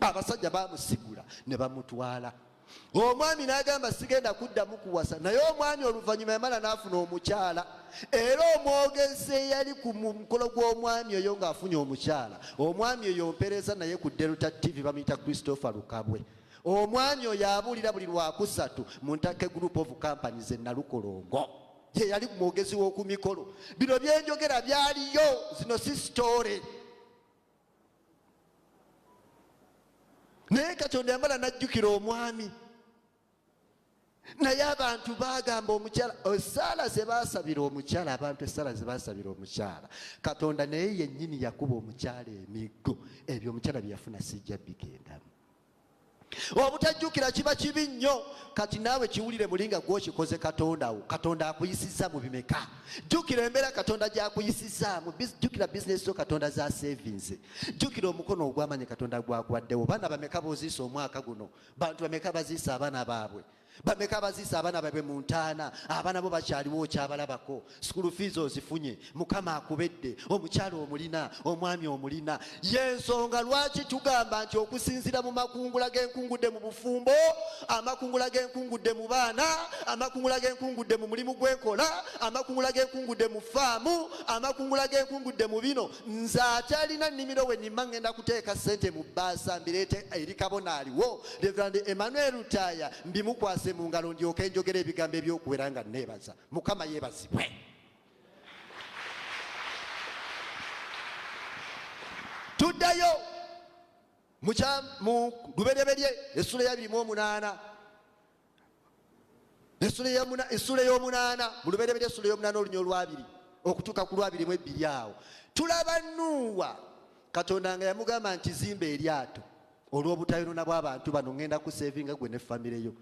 Abasajja baamusigula ne bamutwala. Omwami n'agamba sigenda kuddamu kuwasa, naye omwami oluvannyuma yamala n'afuna omukyala. Era omwogezi eyali ku mukolo gw'omwami oyo ng'afunye omukyala, omwami oyo mpeereza naye ku Delta TV bamuyita Christopher Lukabwe. Omwami oyo abuulira buli Lwakusatu mu Ntake Group of Companies e Nalukolongo. Ye yali mwogezi w'oku mikolo. Bino byenjogera byaliyo, zino si sitoole. Naye Katonda yamala n'ajjukira omwami. Naye abantu bagamba omukyala, essaala ze baasabira omukyala, abantu essaala ze baasabira omukyala, Katonda naye yennyini yakuba omukyala emiggo. Ebyo omukyala bye yafuna sijja bigendamu. Obutajjukira kiba kibi nnyo. Kati naawe kiwulire mulinga gw'okikoze Katonda wo. Katonda akuyisizza mu bimeka? Jjukira embeera Katonda gy'akuyisizaamu. Jjukira bizinesi zo Katonda z'asevinze. Jjukira omukono ogw'amaanyi Katonda gwakuwaddewo. Baana bameka b'oziisa omwaka guno? Bantu bameka baziisa abaana baabwe? Bameka baziisa abaana baabwe mu ntaana? Abaana bo bakyaliwo okyabalabako. School fees ozifunye, Mukama akubedde, omukyala omulina, omwami omulina. Y'ensonga lwaki tugamba nti okusinziira mu makungula g'enkungudde mu bufumbo, amakungula g'enkungudde mu baana, amakungula g'enkungudde mu mulimu gw'enkola, amakungula g'enkungudde mu faamu, amakungula g'enkungudde mu bino, nze atalina nnimiro we nnimma ngenda kuteeka ssente mu bbaasa mbireete eri kabona aliwo Reverend Emmanuel Rutaaya, mbimukwase mu ngalo ndyoke njogera ebigambo eby'okuwera nga neebaza. Mukama yeebazibwe. Tuddayo mu Lubereberye essula ya 28, essula ey'omunaana, mu Lubereberye essula ey'omunaana olunya olwabiri okutuuka ku lwabiri mu ebbiri awo, tulaba Nuuwa Katonda nga yamugamba nti zimba eryato olw'obutayonona bw'abantu bano, ngenda kusevinga gwe ne famire yo.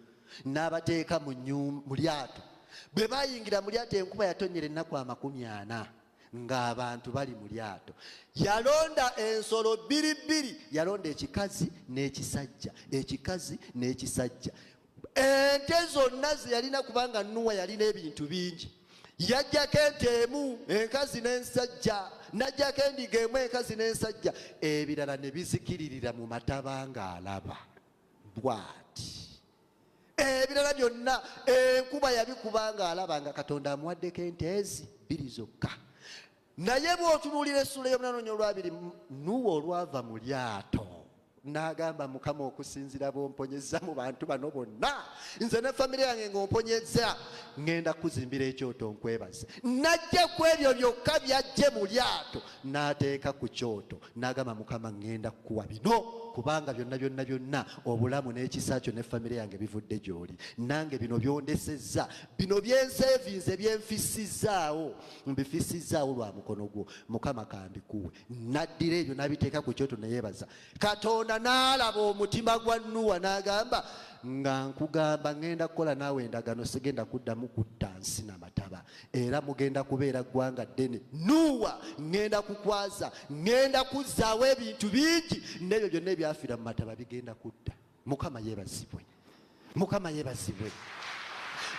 N'abateeka mu lyato. Bwe bayingira mu lyato, enkuba yatonyera ennaku 40 ng'abantu bali mu lyato. Yalonda ensolo bbiri, yalonda ekikazi n'ekisajja, ekikazi n'ekisajja. Ente zonna ze yalina, kubanga Nuuwa yalina ebintu bingi. Yajjako ente emu, enkazi n'ensajja, n'ajjako endiga emu, enkazi n'ensajja. Ebirala ne bizikiririra mu mataba ng'alaba bw'ati. Ebirala byonna enkuba yabikuba ng'alaba nga Katonda amuwaddeko ente ezi 2 zokka. naye bw'otunuulira essula y'omunana olwabiri Nuuwa olwava mu lyato n'agamba Mukama okusinzira bw'omponyezza mu bantu bano bonna nze ne famire yange ng'omponyezza ngenda kuzimbira ekyoto nkwebaze. Najja ku ebyo byokka byajje mu lyato n'ateeka ku kyoto n'agamba Mukama ngenda kukuwa bino kubanga byonna obulamu n'ekisa kyo ne famire yange bivudde gy'oli. Nange bino byondesezza, bino byenseevinze byenfisizaawo mbifisizaawo lwa mukono gwo. Mukama kambikuwe. Naddira ebyo n'abiteeka ku kyoto ne yeebaza. Katonda n'alaba omutima gwa Nuuwa n'agamba nga nkugamba ngenda kukola naawe endagaano sigenda kuddamu kutta nsi n'amataba era mugenda kubeera ggwanga ddene. Nuuwa ngenda kukwaza, ngenda kuzzaawo ebintu bingi n'ebyo byonna ebyafiira mu mataba bigenda kutta. Mukama yeebazibwe, Mukama yeebazibwe.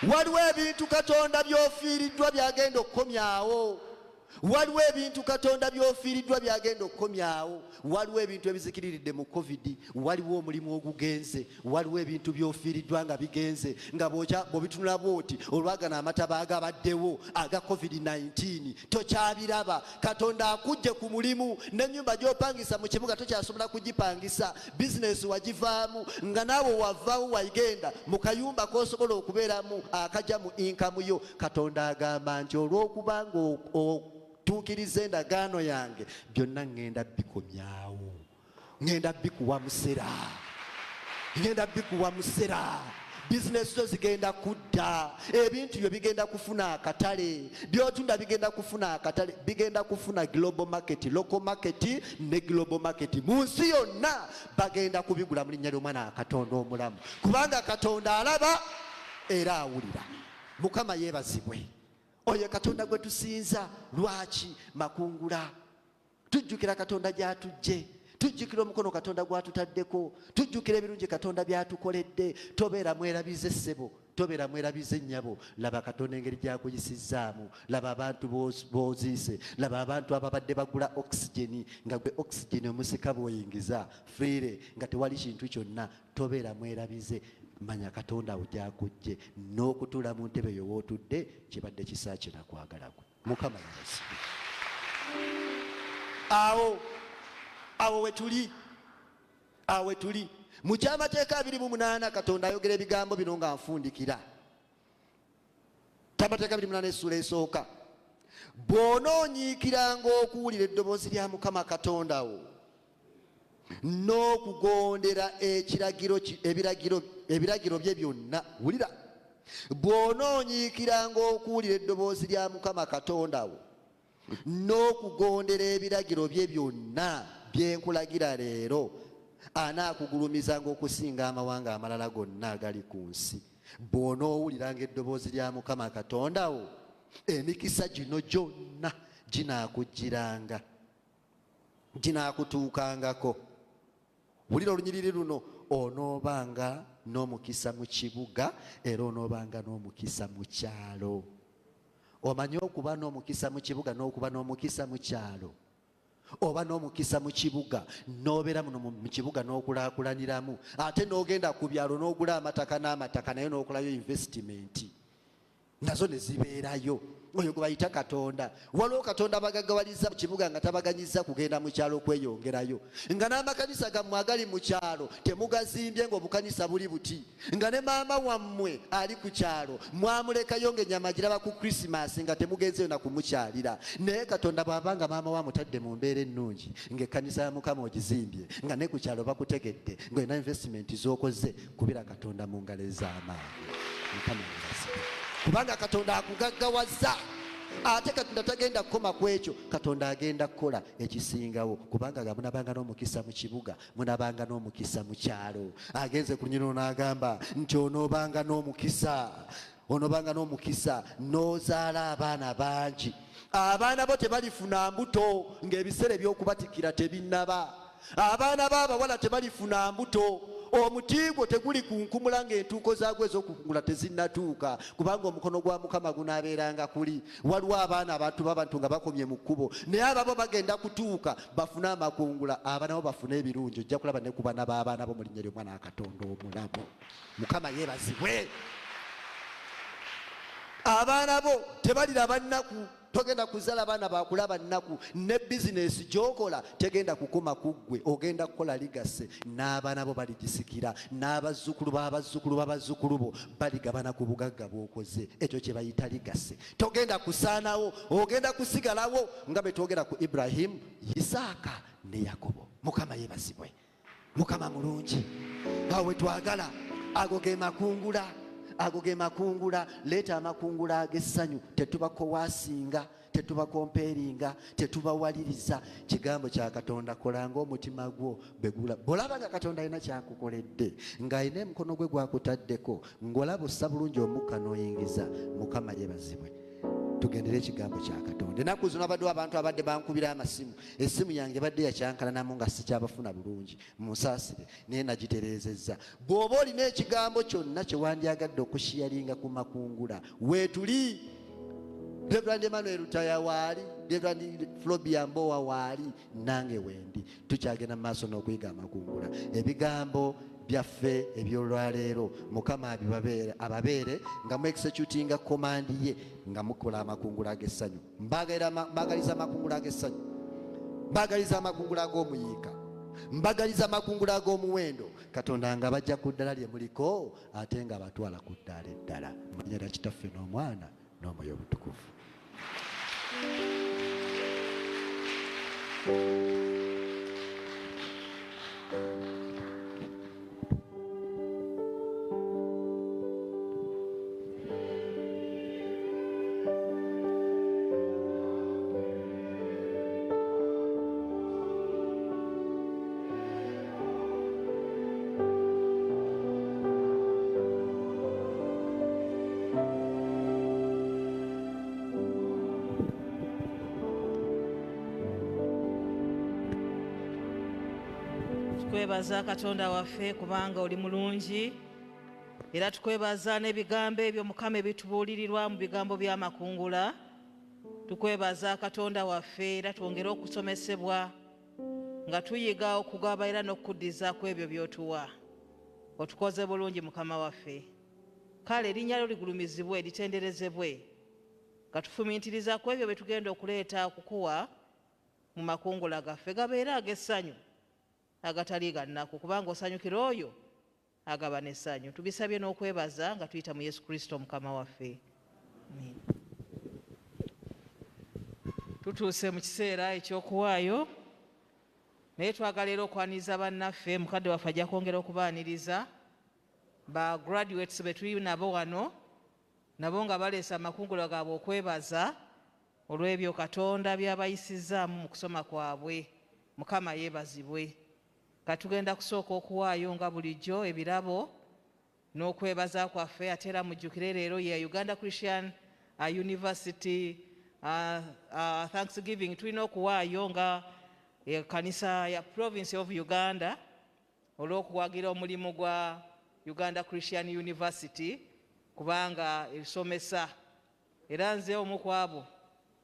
Waliwo ebintu Katonda by'ofiiriddwa byagenda okukomyawo. Waliwo ebintu Katonda by'ofiiriddwa byagenda okukomyawo. Waliwo ebintu ebizikiriridde mu COVID, waliwo omulimu ogugenze, waliwo ebintu by'ofiiriddwa nga bigenze nga bw'obitunula bw'oti olwagana amataba agabaddewo aga COVID-19 tokyabiraba. Katonda akujje ku mulimu n'ennyumba gy'opangisa mu kibuga tokyasobola kugipangisa, bizinesi wagivaamu nga naawe wavaawo wayigenda mu kayumba k'osobola okubeeramu akajja mu inkamu yo. Katonda agamba nti olw'okuba nga tuukiriza endagaano yange byonna ngenda bikomyawo, ngenda bikuwa musera, ngenda bikuwa musera. Bizinesi zo zigenda kudda, ebintu byo bigenda kufuna akatale, byotunda bigenda kufuna akatale, bigenda kufuna global market, local market ne global market. Mu nsi yonna bagenda kubigula mu linnya ly'Omwana wa Katonda omulamu kubanga Katonda alaba era awulira. Mukama yeebazibwe. Oyo Katonda gwe tusinza. Lwaki makungula? Tujjukira Katonda gy'atujje, tujjukira omukono Katonda gw'atutaddeko, tujjukira ebirungi Katonda by'atukoledde. Tobeera mwerabize ssebo, tobeera mwerabize nnyabo. Laba Katonda engeri gy'akuyisizaamu, laba abantu b'oziise, laba abantu ababadde bagula oxygen nga gwe oxygen omusika bw'oyingiza freely nga tewali kintu kyonna. Tobeera mwerabize. Manya Katonda awo gy'akujje n'okutuula mu ntebe yo w'otudde kibadde kisa kye nakwagala gwe. Mukama yeebazibwe. Awo we tuli mu kyamateeka 28 Katonda ayogera ebigambo bino nga nfundikira. Kyamateeka 28 essula esooka. Bw'onoonyiikiranga okuwulira eddoboozi lya Mukama Katonda wo n'okugondera ebiragiro bye byonna. Wulira, bw'onoonyiikiranga okuwulira eddoboozi lya Mukama Katonda wo n'okugondera ebiragiro bye byonna bye nkulagira leero, anaakugulumizanga okusinga amawanga amalala gonna agali ku nsi. Bw'onoowuliranga eddoboozi lya Mukama Katonda wo, emikisa gino gyonna ginaakujjiranga, ginaakutuukangako. Wulira olunyiriri luno. Onoobanga n'omukisa mu kibuga era onoobanga n'omukisa mu kyalo. Omanyi okuba n'omukisa mu kibuga n'okuba n'omukisa mu kyalo? Oba n'omukisa mu kibuga n'obeera muno mu kibuga n'okulaakulaniramu, ate n'ogenda ku byalo n'ogula amataka n'amataka naye n'okolayo investimenti nazo ne zibeerayo. Oyo gwe bayita Katonda. Waliwo Katonda abagaggawaliza mu kibuga nga tabaganyiza kugenda mu kyalo kweyongerayo, nga n'amakanisa gammwe agali mu kyalo temugazimbye ng'obukanisa buli buti, nga ne maama wammwe ali ku kyalo mwamulekayo ng'ennyama giraba ku Krismasi nga temugenzeyo na kumukyalira. Naye Katonda bw'abanga maama wa mutadde mu mbeera ennungi ng'ekkanisa ya Mukama ogizimbye nga ne ku kyalo bakutegedde ng'olina investimenti z'okoze, kubira Katonda mu ngalo ez'amaanyi. Mukama yeebazibwe. Kubanga Katonda akugaggawaza, ate Katonda tagenda kukoma ku ekyo, Katonda agenda kukola ekisingawo. Kubanga munabanga n'omukisa mu kibuga, munabanga n'omukisa mu kyalo. Agenze ku nnyino n'agamba nti onoobanga n'omukisa n'ozaala abaana bangi. Abaana bo tebalifuna mbuto ng'ebiseera eby'okubatikira tebinnaba. Abaana b'abawala tebalifuna mbuto. Omuti gwo teguli kunkumula ng'entuuko zaagwo ez'okukungula tezinnatuuka, kubanga omukono gwa Mukama gunaabeeranga kuli. Waliwo abaana abantu b'abantu nga bakomye mu kkubo, naye ababo bagenda kutuuka bafune amakungula, abaana bo bafune ebirungi. Ojja kulaba ne ku baana b'abaana bo mu linnya ly'Omwana wa Katonda omulamu. Mukama yeebazibwe. Abaana bo tebaliraba nnaku togenda kuzaala baana bakulaba nnaku ne bizinesi gyokola tegenda kukoma kuggwe, ogenda kukola ligase n'abaana bo baligisikira, n'abazzukulu b'abazzukulu b'abazzukulu bo baligabana ku bugagga bw'okoze. Ekyo kye bayita ligase. Togenda kusaanawo, ogenda kusigalawo nga bwe twogera ku Ibulayimu, Isaaka ne Yakobo. Mukama yeebazibwe, Mukama mulungi. Awo we twagala ago ge makungula, ago ge makungula. Leeta amakungula ag'essanyu, tetubakowasinga, tetubakompeeringa, tetubawaliriza. Kigambo kya Katonda, kolanga omutima gwo begula. Bw'olaba nga Katonda alina kyakukoledde, ng'alina emikono gwe gwakutaddeko, ng'olaba ossa bulungi omukka n'oyingiza, Mukama yeebazibwe. Tugendere ekigambo kya Katonda. Ennaku zino abadde abantu abadde bankubira amasimu, essimu yange badde yakyankalanamu nga sikyabafuna bulungi, munsaasire naye nagitereezezza. Bw'oba olina ekigambo kyonna kye wandyagadde okushiyalinga ku makungula, weetuli. Reverend Emmanuel Lutaya waali, Reverend Flobia Mbowa waali, nange wendi. Tukyagenda mu maaso n'okuyiga amakungula. Ebigambo byaffe ebyolwaleero Mukama ababeere nga mu executinga command ye nga mukola amakungula ag'essanyu. Mbagaliza amakungula ag'essanyu, mbagaliza amakungula ag'omuyiika, mbagaliza amakungula ag'omuwendo. Katonda nga bajja ku ddala lye muliko, ate nga batwala ku ddaala eddala. Mu linnya lya Kitaffe n'Omwana n'Omwoyo Omutukuvu. Tukwebaza Katonda waffe kubanga oli mulungi, era tukwebaza n'ebigambo ebyo Mukama ebitubuulirirwa mu bigambo by'amakungula. Tukwebaza Katonda waffe, era twongere okusomesebwa nga tuyiga okugaba era n'okuddiza ku ebyo by'otuwa. Otukoze bulungi Mukama waffe. Kale erinnya lyo ligulumizibwe, litenderezebwe, nga tufumiitiriza ku ebyo bye tugenda okuleeta okukuwa mu makungula gaffe, gabeera ag'essanyu agatali gannaku, kubanga osanyukira oyo agaba n'essanyu. Tubisabye n'okwebaza nga tuyita mu Yesu Kristo Mukama waffe. Amen. Tutuuse mu kiseera eky'okuwaayo, naye twagala era okwaniriza bannaffe. Mukadde waffe ajja kwongera okubaaniriza ba graduates be tuli nabo wano, nabo nga baleesa amakungula gaabwe okwebaza olw'ebyo Katonda by'abayisizaamu mu kusoma kwabwe. Mukama yeebazibwe. Katugenda kusooka okuwaayo nga bulijjo ebirabo n'okwebaza kwaffe, ate era mujjukire leero ye Uganda Christian University Thanksgiving tulina okuwaayo nga kanisa ya Province of Uganda olw'okuwagira omulimu gwa Uganda Christian University kubanga esomesa, era nze omu ku abo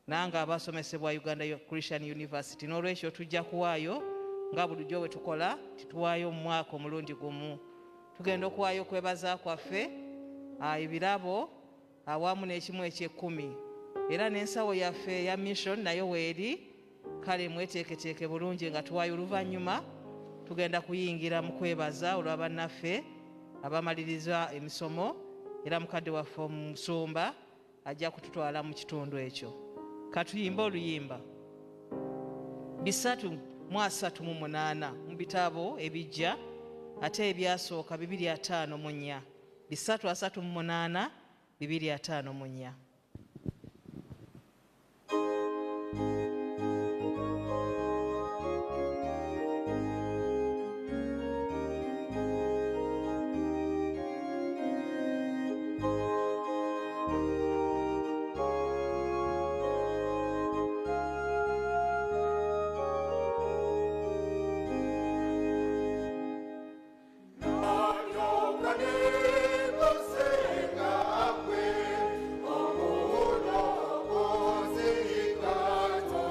nange abasomesebwa Uganda Christian University. N'olwekyo tujja kuwaayo nga bulijjo bwe tukola, tituwaayo mu mwaka omulundi gumu. Tugenda okuwaayo okwebaza kwaffe ebirabo awamu n'ekimu eky'ekkumi, era n'ensawo yaffe ya mission nayo weeri. Kale mweteeketeeke bulungi nga tuwaayo. Oluvannyuma tugenda kuyingira mu kwebaza olw'abannaffe abamaliriza emisomo, era mukadde waffe omusumba ajja kututwala mu kitundu ekyo. Katuyimba oluyimba 338 mu bitabo ebijja, ate ebyasooka 254. 338 254. Oh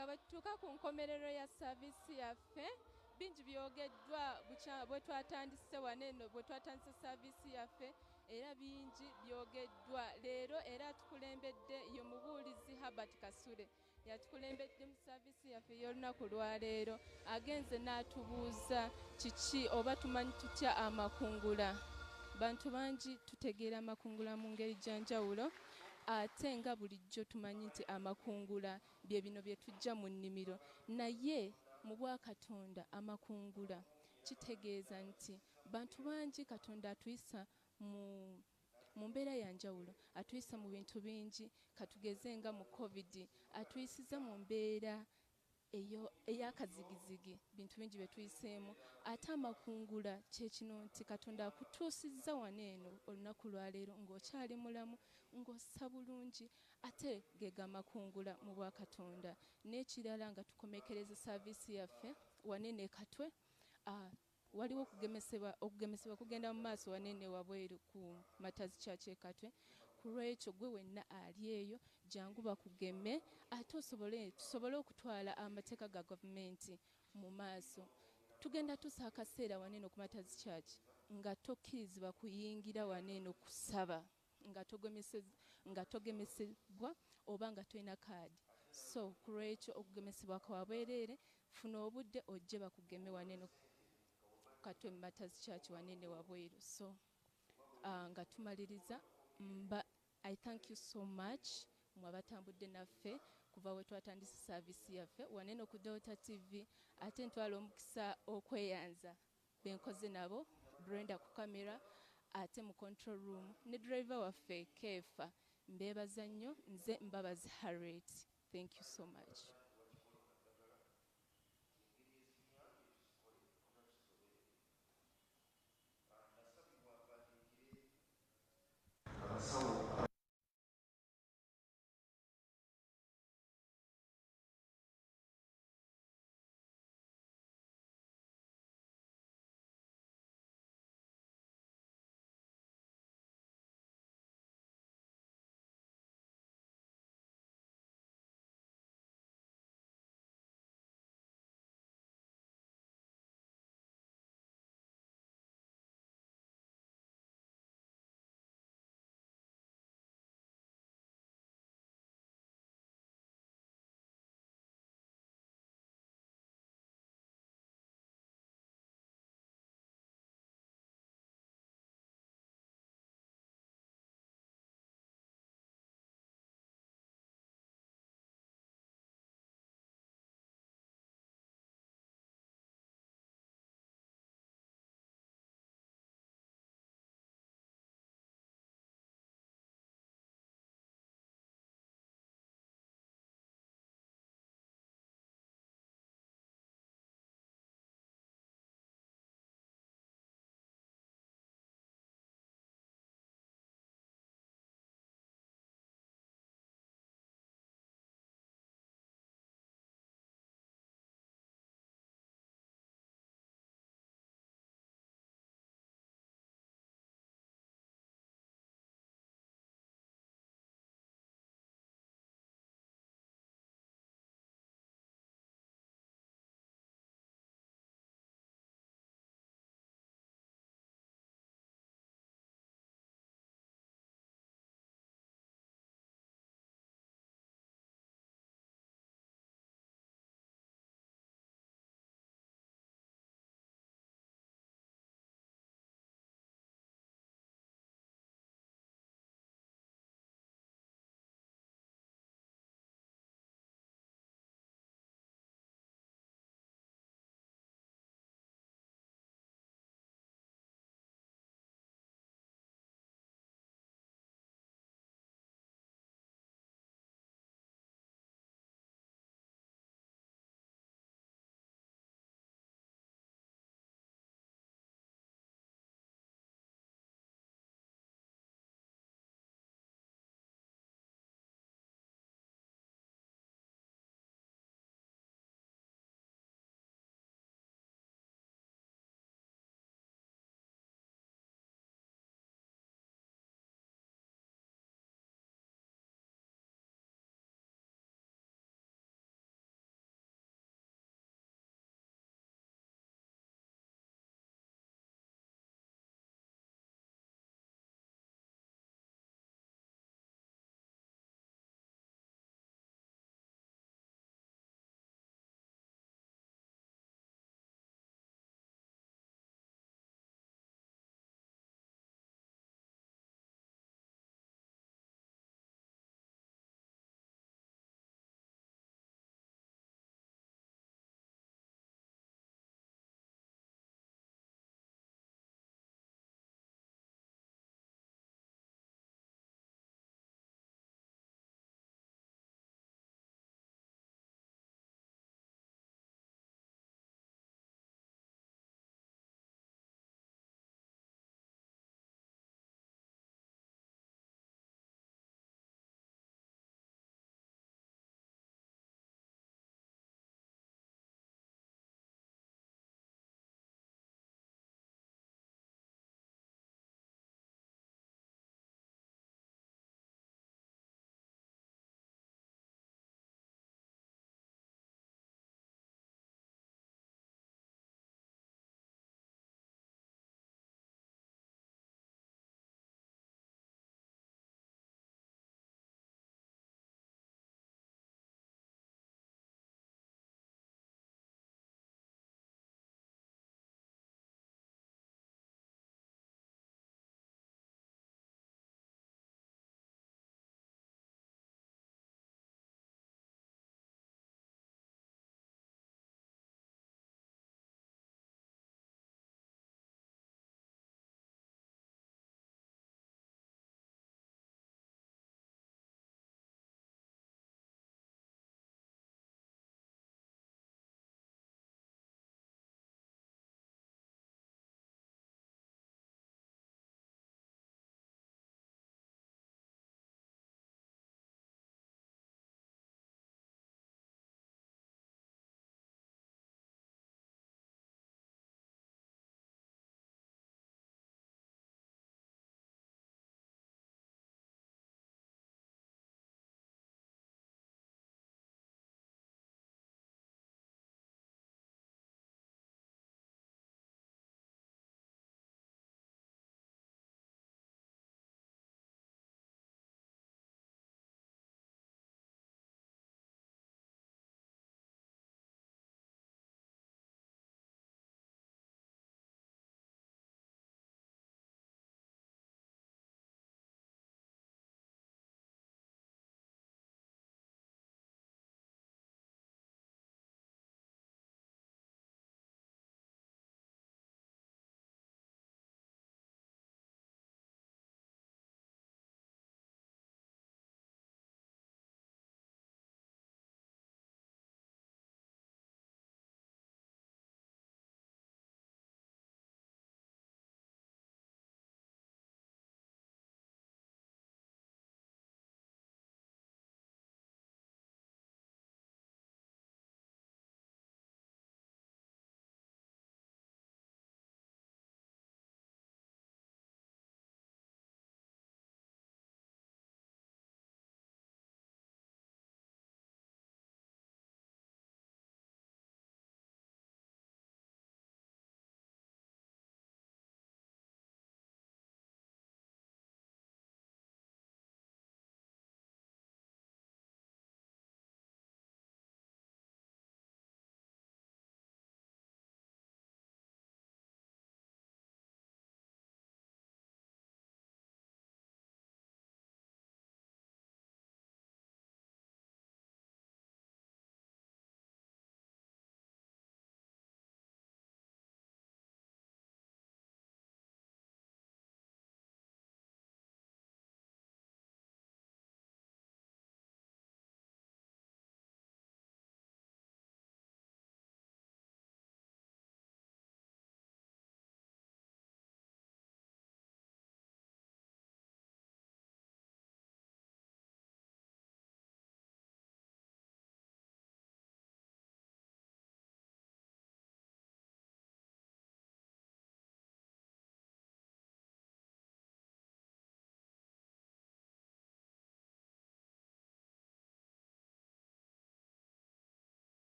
nga bwetutuuka ku nkomerero ya saaviisi yaffe bingi byogeddwa bwe twatandise wano eno bwe twatandise saaviisi yaffe era bingi byogeddwa leero era atukulembedde ye mubuulizi Herbert Kasule yatukulembedde mu saaviisi yaffe y'olunaku lwaleero agenze n'atubuuza kiki oba tumanyi tutya amakungula. Bantu bangi tutegeera amakungula mu ngeri gyanjawulo ate nga bulijjo tumanyi nti amakungula bye bino bye tujja mu nnimiro naye mu bwa Katonda amakungula kitegeeza nti bantu bangi Katonda atuyisa mu mbeera yanjawulo atuyisa mu bintu bingi katugeze nga mu COVID atuyisiza mu mbeera ey'akazigizigi bintu bingi bye tuyiseemu ate amakungula kyekino nti Katonda akutuusizza wano eno olunaku lwaleero ng'okyali mulamu ng'ossa bulungi ate gega amakungula mu bwa Katonda n'ekirala nga tukomekereza saaviisi yaffe wano eno e Katwe waliwo okugemesebwa kugenda mu maaso wano eno wabweru ku Matazi Church e Katwe ku lwekyo gwe wenna ali eyo jangu bakugeme ate tusobole okutwala amateeka ga gavumenti mu maaso. Tugenda tusa akaseera wano eno ku Matazi Church nga tokkirizibwa kuyingira wano eno kusaba nga togemesebwa oba nga tolina kaadi so ku lwekyo okugemesebwa kwa bwereere funa obudde ojje bakugeme wano eno Katwe Matazi Church wano eno wabweru so nga tumaliriza I thank you so much mwabatambudde naffe kuva we twatandisa saaviisi yaffe wano eno ku Delta TV ate ntwala omukisa okweyanza benkoze nabo Brenda ku kamera ate mu control room ne driver waffe Kefa mbeebaza nnyo nze Mbabazi Harriet thank you so much.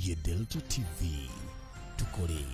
ye Delta TV tukole.